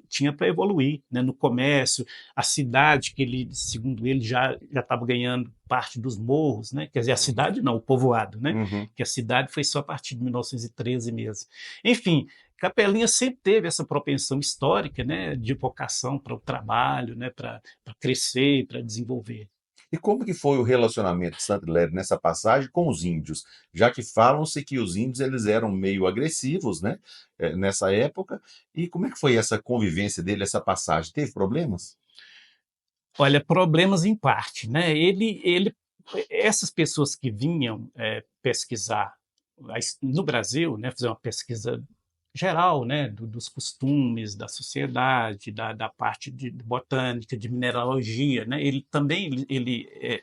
tinha para evoluir, né, no comércio, a cidade que ele, segundo ele, já estava ganhando parte dos morros, né? Quer dizer, a cidade não, o povoado, né? Que a cidade foi só a partir de 1913 mesmo. Enfim, Capelinha sempre teve essa propensão histórica, né, de vocação para o trabalho, né, para crescer, para desenvolver. E como que foi o relacionamento de Saint-Hilaire nessa passagem com os índios? Já que falam-se que os índios eles eram meio agressivos, né, nessa época. E como é que foi essa convivência dele, essa passagem? Teve problemas? Olha, problemas em parte, né? Essas pessoas que vinham pesquisar no Brasil, né, fazer uma pesquisa geral, né, dos costumes, da sociedade, da parte de botânica, de mineralogia, né, ele também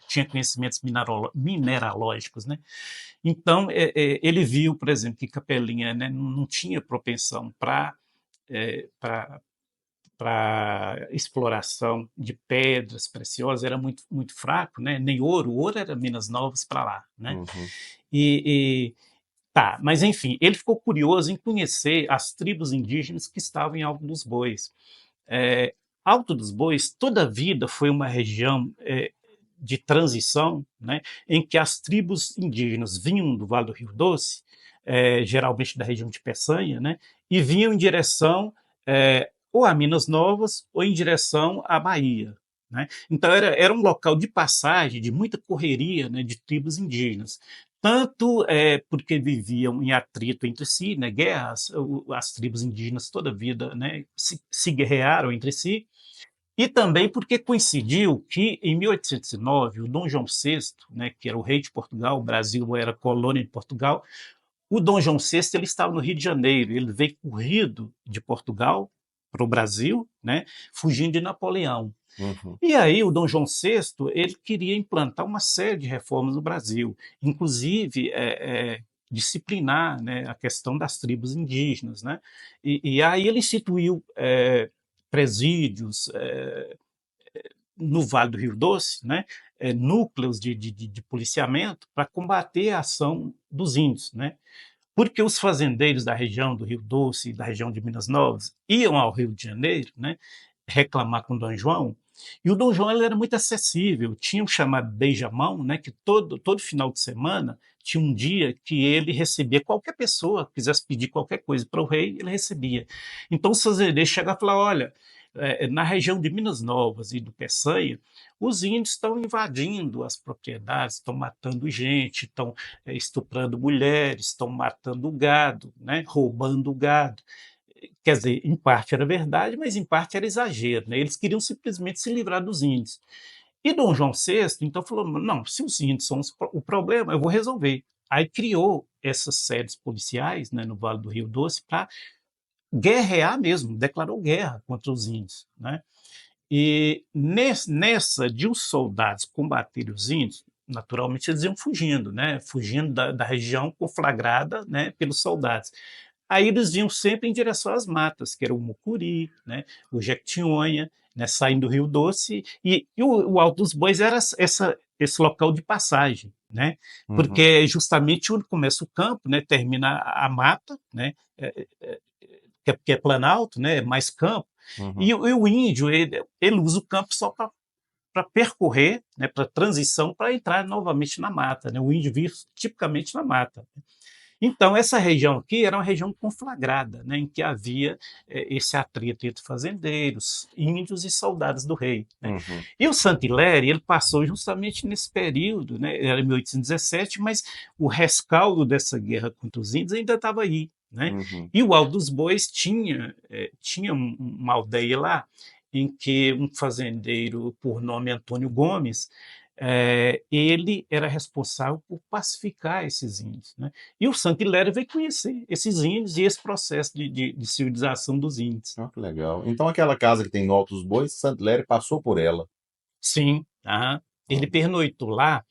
tinha conhecimentos mineralógicos, né, então ele viu, por exemplo, que Capelinha, né, não tinha propensão para exploração de pedras preciosas, era muito, muito fraco, né, nem ouro, o ouro era Minas Novas para lá, né, Uhum. e tá, mas enfim, ele ficou curioso em conhecer as tribos indígenas que estavam em Alto dos Bois. É, Alto dos Bois, toda a vida foi uma região de transição, né, em que as tribos indígenas vinham do Vale do Rio Doce, geralmente da região de Peçanha, né, e vinham em direção ou a Minas Novas ou em direção à Bahia. Né? Então era um local de passagem, de muita correria, né, de tribos indígenas. Tanto porque viviam em atrito entre si, né, guerras, as tribos indígenas toda a vida, né, se guerrearam entre si, e também porque coincidiu que, em 1809, o Dom João VI, né, que era o rei de Portugal, o Brasil era colônia de Portugal, o Dom João VI ele estava no Rio de Janeiro, ele veio corrido de Portugal para o Brasil, né, fugindo de Napoleão. Uhum. E aí o Dom João VI ele queria implantar uma série de reformas no Brasil, inclusive disciplinar, né, a questão das tribos indígenas, né? E aí ele instituiu presídios no Vale do Rio Doce, né? Núcleos de policiamento para combater a ação dos índios, né? Porque os fazendeiros da região do Rio Doce e da região de Minas Novas iam ao Rio de Janeiro, né, reclamar com o Dom João, e o Dom João ele era muito acessível, tinha um chamado beijamão, né, que todo final de semana tinha um dia que ele recebia qualquer pessoa que quisesse pedir qualquer coisa para o rei, ele recebia. Então os fazendeiros chegavam e falavam, olha, na região de Minas Novas e do Peçanha, os índios estão invadindo as propriedades, estão matando gente, estão estuprando mulheres, estão matando o gado, né, roubando o gado. Quer dizer, em parte era verdade, mas em parte era exagero. Né? Eles queriam simplesmente se livrar dos índios. E Dom João VI, então, falou: não, se os índios são o problema, eu vou resolver. Aí criou essas sedes policiais, né, no Vale do Rio Doce para guerrear mesmo, declarou guerra contra os índios. Né? E nessa de os soldados combaterem os índios, naturalmente eles iam fugindo, né? Fugindo da região conflagrada, né, pelos soldados. Aí eles iam sempre em direção às matas, que era o Mucuri, né, o Jequitinhonha, né, saindo do Rio Doce, e o Alto dos Bois era esse local de passagem, né, porque Uhum. é justamente onde começa o campo, né, termina a mata, né, que é planalto, né, mais campo, Uhum. e o índio ele usa o campo só para percorrer, né, para transição, para entrar novamente na mata. Né? O índio vive tipicamente na mata. Então, essa região aqui era uma região conflagrada, né, em que havia esse atrito entre fazendeiros, índios e soldados do rei. Né? Uhum. E o Saint-Hilaire, ele passou justamente nesse período, né, era 1817, mas o rescaldo dessa guerra contra os índios ainda estava aí. Né? Uhum. E o Alto dos Bois tinha uma aldeia lá em que um fazendeiro por nome Antônio Gomes ele era responsável por pacificar esses índios. Né? E o Saint-Hilaire veio conhecer esses índios e esse processo de civilização dos índios. Ah, que legal. Então aquela casa que tem no Alto dos Bois, Saint-Hilaire passou por ela. Sim, ele Olha. pernoitou lá.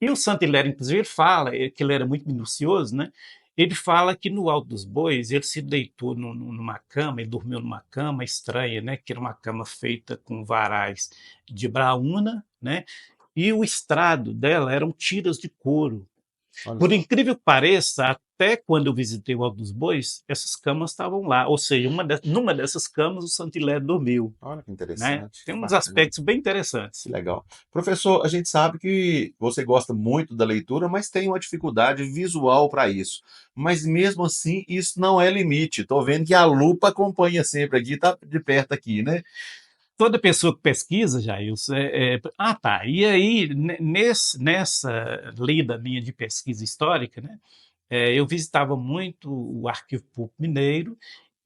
E o Saint-Hilaire, inclusive, ele fala que ele era muito minucioso, né? Ele fala que no Alto dos Bois ele se deitou numa cama, ele dormiu numa cama estranha, né? Que era uma cama feita com varais de braúna, né? E o estrado dela eram tiras de couro. Olha Por só. incrível que pareça, até quando eu visitei o Alto dos Bois, essas camas estavam lá. Ou seja, numa dessas camas o Saint-Hilaire dormiu. Olha que Né? interessante, Tem que uns bacana, aspectos bem que interessantes. legal. Professor, a gente sabe que você gosta muito da leitura, mas tem uma dificuldade visual para isso. Mas mesmo assim, isso não é limite. Estou vendo que a lupa acompanha sempre aqui, está de perto aqui, né? Toda pessoa que pesquisa, Jailson, tá. E aí, nessa lida minha de pesquisa histórica, né, eu visitava muito o Arquivo Público Mineiro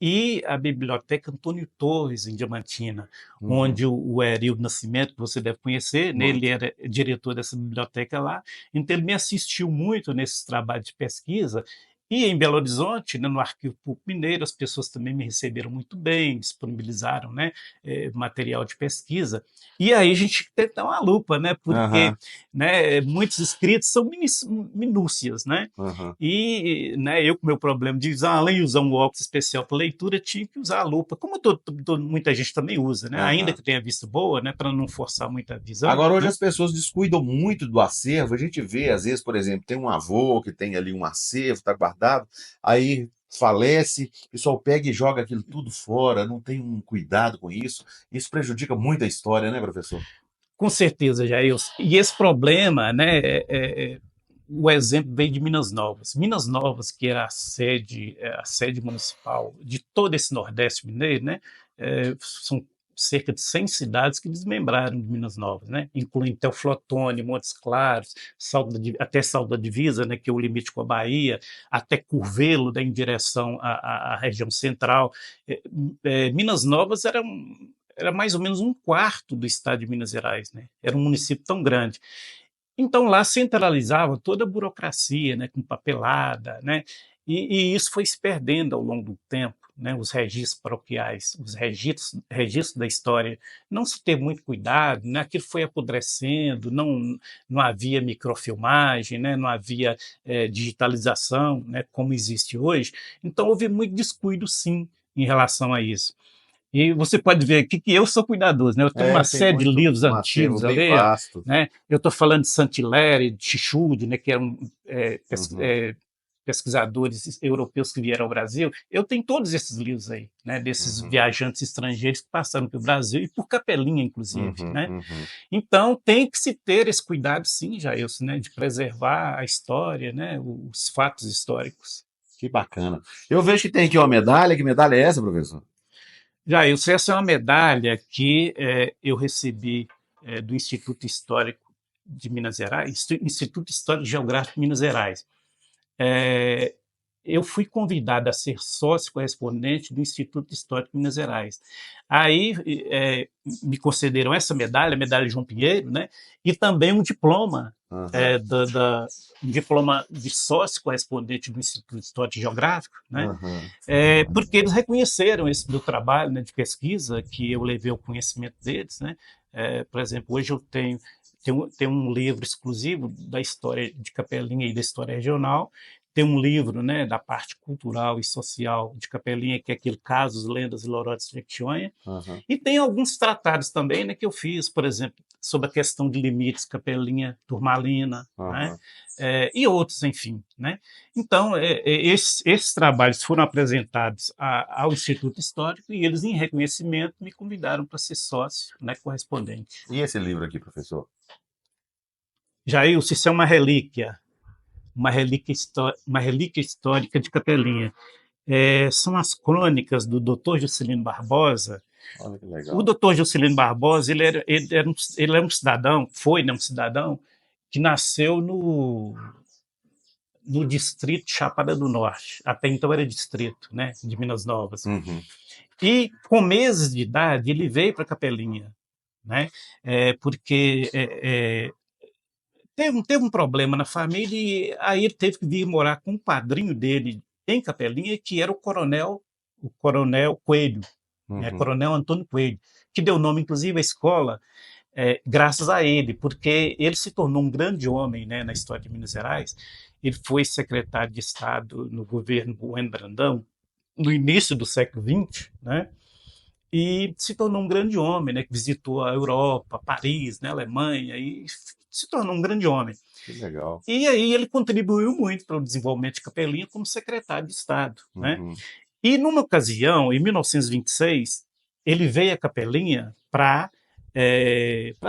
e a Biblioteca Antônio Torres, em Diamantina, Uhum. onde o Herildo Nascimento, que você deve conhecer, né, ele Muito. era diretor dessa biblioteca lá, então ele me assistiu muito nesses trabalhos de pesquisa, e em Belo Horizonte, né, no Arquivo Público Mineiro, as pessoas também me receberam muito bem, disponibilizaram, né, material de pesquisa, e aí a gente tem que dar uma lupa, né, porque, Aham, né, muitos escritos são minúcias, né, aham. e, né, eu com meu problema de usar, além de usar um óculos especial para leitura, tinha que usar a lupa, como muita gente também usa, né, ainda Aham. que tenha visto boa, né, para não forçar muita visão, Agora, hoje né. as pessoas descuidam muito do acervo. A gente vê, às vezes, por exemplo, tem um avô que tem ali um acervo, está guardado, aí falece, o pessoal pega e joga aquilo tudo fora, não tem um cuidado com isso. Isso prejudica muito a história, né, professor? Com certeza, Jailson. E esse problema, né, o exemplo veio de Minas Novas. Minas Novas, que era a sede municipal de todo esse Nordeste mineiro, né, são cerca de 100 cidades que desmembraram de Minas Novas, né, incluindo Teoflotone, Montes Claros, até Salto da Divisa, né, que é o limite com a Bahia, até Curvelo, né, em direção à região central. Minas Novas era mais ou menos um quarto do estado de Minas Gerais, né? Era um município tão grande. Então lá centralizava toda a burocracia, né, com papelada, né? E isso foi se perdendo ao longo do tempo, né? Os registros paroquiais, os registros da história, não se teve muito cuidado, né? Aquilo foi apodrecendo, não havia microfilmagem, né? Não havia digitalização, né? Como existe hoje. Então houve muito descuido, sim, em relação a isso. E você pode ver aqui que eu sou cuidadoso, né? Eu tenho uma É, tem série de muito livros um acervo antigos bem ali, ó, vasto. né? Eu estou falando de Saint-Hilaire, de Chichude, né? Que eram Uhum, pesquisadores europeus que vieram ao Brasil. Eu tenho todos esses livros aí, né? Desses uhum, viajantes estrangeiros que passaram pelo Brasil e por Capelinha, inclusive, uhum, né? uhum. Então tem que se ter esse cuidado, sim, Jailson, né? De preservar a história, né? Os fatos históricos. Que bacana. Eu vejo que tem aqui uma medalha. Que medalha é essa, professor? Jailson, essa é uma medalha que eu recebi do Instituto Histórico de Minas Gerais, Instituto Histórico e Geográfico de Minas Gerais. É, eu fui convidado a ser sócio correspondente do Instituto Histórico de Minas Gerais. Aí me concederam essa medalha, a medalha João Pinheiro, né? E também um diploma, Aham, um diploma de sócio correspondente do Instituto Histórico e Geográfico, né? aham. Porque eles reconheceram esse meu trabalho, né, de pesquisa, que eu levei ao conhecimento deles, né? Por exemplo, hoje eu tenho um livro exclusivo da história de Capelinha e da história regional, tem um livro, né, da parte cultural e social de Capelinha, que é aquele Casos, Lendas e Lorotes de Jequitinhonha, Aham. e tem alguns tratados também, né, que eu fiz, por exemplo, sobre a questão de limites Capelinha, Turmalina, né, Aham. e outros, enfim, né. Então, esses trabalhos foram apresentados ao Instituto Histórico e eles, em reconhecimento, me convidaram para ser sócio, né, correspondente. E esse livro aqui, professor? Jailson, isso é uma relíquia histórica de Capelinha. São as crônicas do Dr. Juscelino Barbosa. Olha que O legal. Dr. Juscelino Barbosa, ele era um cidadão, foi, né, um cidadão que nasceu no distrito de Chapada do Norte. Até então era distrito, né, de Minas Novas. Uhum. E com meses de idade ele veio para Capelinha, né, porque teve um problema na família e aí ele teve que vir morar com um padrinho dele em Capelinha, que era o coronel Coelho, né, Uhum. Coronel Antônio Coelho, que deu nome, inclusive, à escola, graças a ele, porque ele se tornou um grande homem, né, na história de Minas Gerais. Ele foi secretário de Estado no governo Bueno Brandão, no início do século XX, né, e se tornou um grande homem, né, que visitou a Europa, Paris, né, Alemanha, e se tornou um grande homem. Que legal. E aí ele contribuiu muito para o desenvolvimento de Capelinha como secretário de Estado, né? Uhum. E numa ocasião, em 1926, ele veio a Capelinha para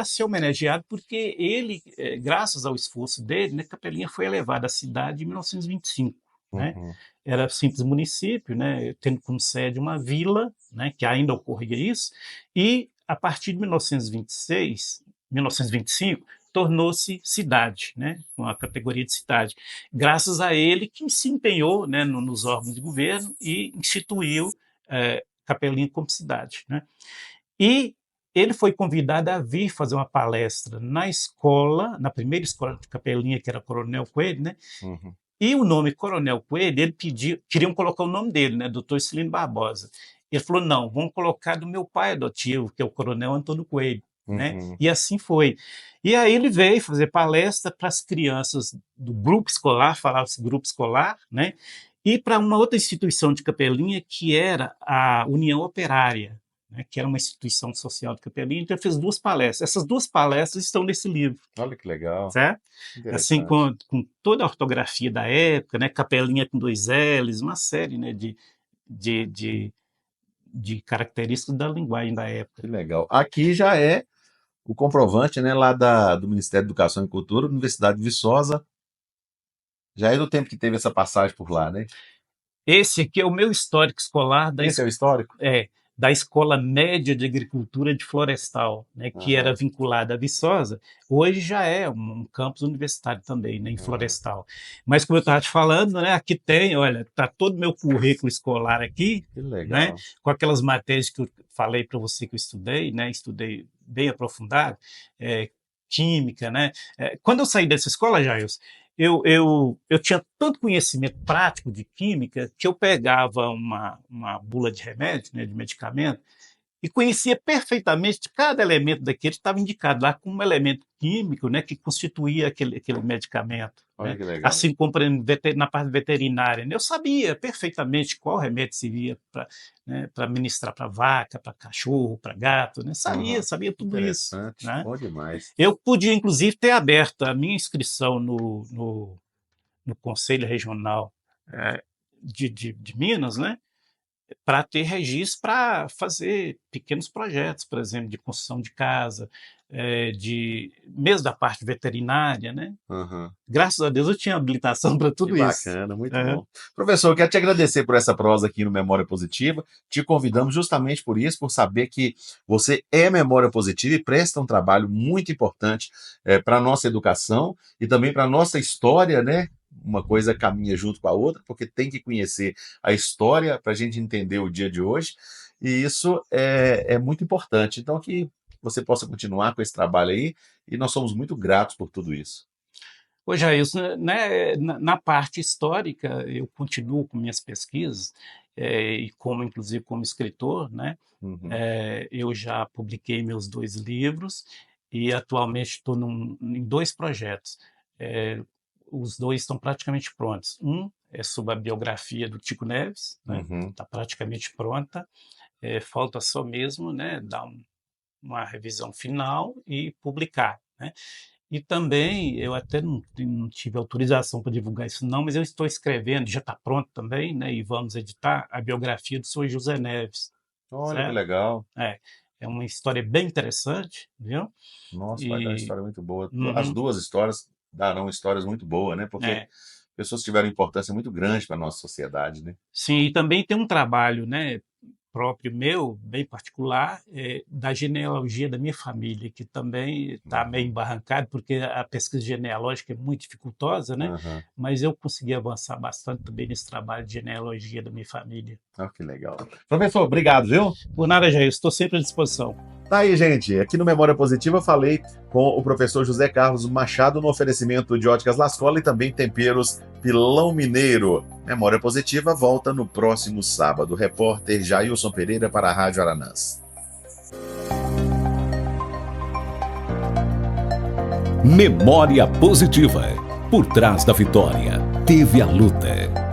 ser homenageado, porque ele, graças ao esforço dele, né, Capelinha foi elevada à cidade em 1925. Né? Uhum. Era simples município, né, tendo como sede uma vila, né, que ainda ocorria isso, e a partir de 1926, 1925, tornou-se cidade, né, com a categoria de cidade, graças a ele que se empenhou, né, nos órgãos de governo e instituiu Capelinha como cidade, né? E ele foi convidado a vir fazer uma palestra na escola, na primeira escola de Capelinha, que era Coronel Coelho, né? Uhum. E o nome Coronel Coelho, ele queriam colocar o nome dele, né? Dr. Celino Barbosa. Ele falou, não, vamos colocar do meu pai adotivo, que é o Coronel Antônio Coelho, né? E assim foi. E aí ele veio fazer palestra para as crianças do grupo escolar, falava-se grupo escolar, né? E para uma outra instituição de Capelinha, que era a União Operária, né, que era uma instituição social de Capelinha. Então ele fez 2 palestras. Essas 2 palestras estão nesse livro. Olha que legal. Certo? Assim, com toda a ortografia da época, né, Capelinha com 2 L's, uma série, né, de características da linguagem da época. Que legal. Aqui já é o comprovante, né, lá do Ministério da Educação e Cultura, Universidade de Viçosa. Já é do tempo que teve essa passagem por lá, né? Esse aqui é o meu histórico escolar Esse é o histórico? Da Escola Média de Agricultura de Florestal, né, que era vinculada à Viçosa. Hoje já é um campus universitário também, né, em Florestal. Mas como eu estava te falando, né, aqui tem, olha, está todo o meu currículo escolar aqui, Que legal. né, com aquelas matérias que eu falei para você que eu estudei, né, estudei bem aprofundado, química, né. Quando eu saí dessa escola, Jailson, eu tinha tanto conhecimento prático de química que eu pegava uma bula de remédio, né, de medicamento, e conhecia perfeitamente cada elemento daquele que estava indicado lá como um elemento químico, né, que constituía aquele medicamento. Olha Né? que legal. Assim como na parte veterinária, né? Eu sabia perfeitamente qual remédio servia para ministrar para vaca, para cachorro, para gato, né? Sabia tudo isso. Né? Bom demais. Eu podia, inclusive, ter aberto a minha inscrição no Conselho Regional de Minas, né? Para ter registro para fazer pequenos projetos, por exemplo, de construção de casa, mesmo da parte veterinária, né? Graças a Deus eu tinha habilitação para tudo isso. Bacana, muito bom. Professor, eu quero te agradecer por essa prosa aqui no Memória Positiva. Te convidamos justamente por isso, por saber que você é memória positiva e presta um trabalho muito importante para a nossa educação e também para a nossa história, né? Uma coisa caminha junto com a outra, porque tem que conhecer a história para a gente entender o dia de hoje, e isso é muito importante. Então, que você possa continuar com esse trabalho aí, e nós somos muito gratos por tudo isso. Ô, Jailson, né, na parte histórica, eu continuo com minhas pesquisas, e inclusive como escritor, né? Eu já publiquei meus 2 livros, e atualmente estou em 2 projetos. Os 2 estão praticamente prontos. Um é sobre a biografia do Tico Neves, está praticamente pronta. Falta só mesmo, né, dar uma revisão final e publicar. Né? E também, eu até não tive autorização para divulgar isso não, mas eu estou escrevendo, já está pronto também, né, e vamos editar a biografia do Sr. José Neves. Olha, certo? que legal. É uma história bem interessante, viu? Nossa, vai dar uma história muito boa. As 2 histórias darão histórias muito boas, né? Porque pessoas tiveram importância muito grande para a nossa sociedade, né? Sim, e também tem um trabalho, né, próprio meu, bem particular, da genealogia da minha família, que também está meio embarrancado, porque a pesquisa genealógica é muito dificultosa, né? Mas eu consegui avançar bastante também nesse trabalho de genealogia da minha família. Que legal. Professor, obrigado, viu? Por nada, Jair, estou sempre à disposição. Tá aí, gente. Aqui no Memória Positiva eu falei com o professor José Carlos Machado no oferecimento de Óticas La Scola e também temperos Pilão Mineiro. Memória Positiva volta no próximo sábado. Repórter Jailson Pereira para a Rádio Aranãs. Memória Positiva. Por trás da vitória, teve a luta.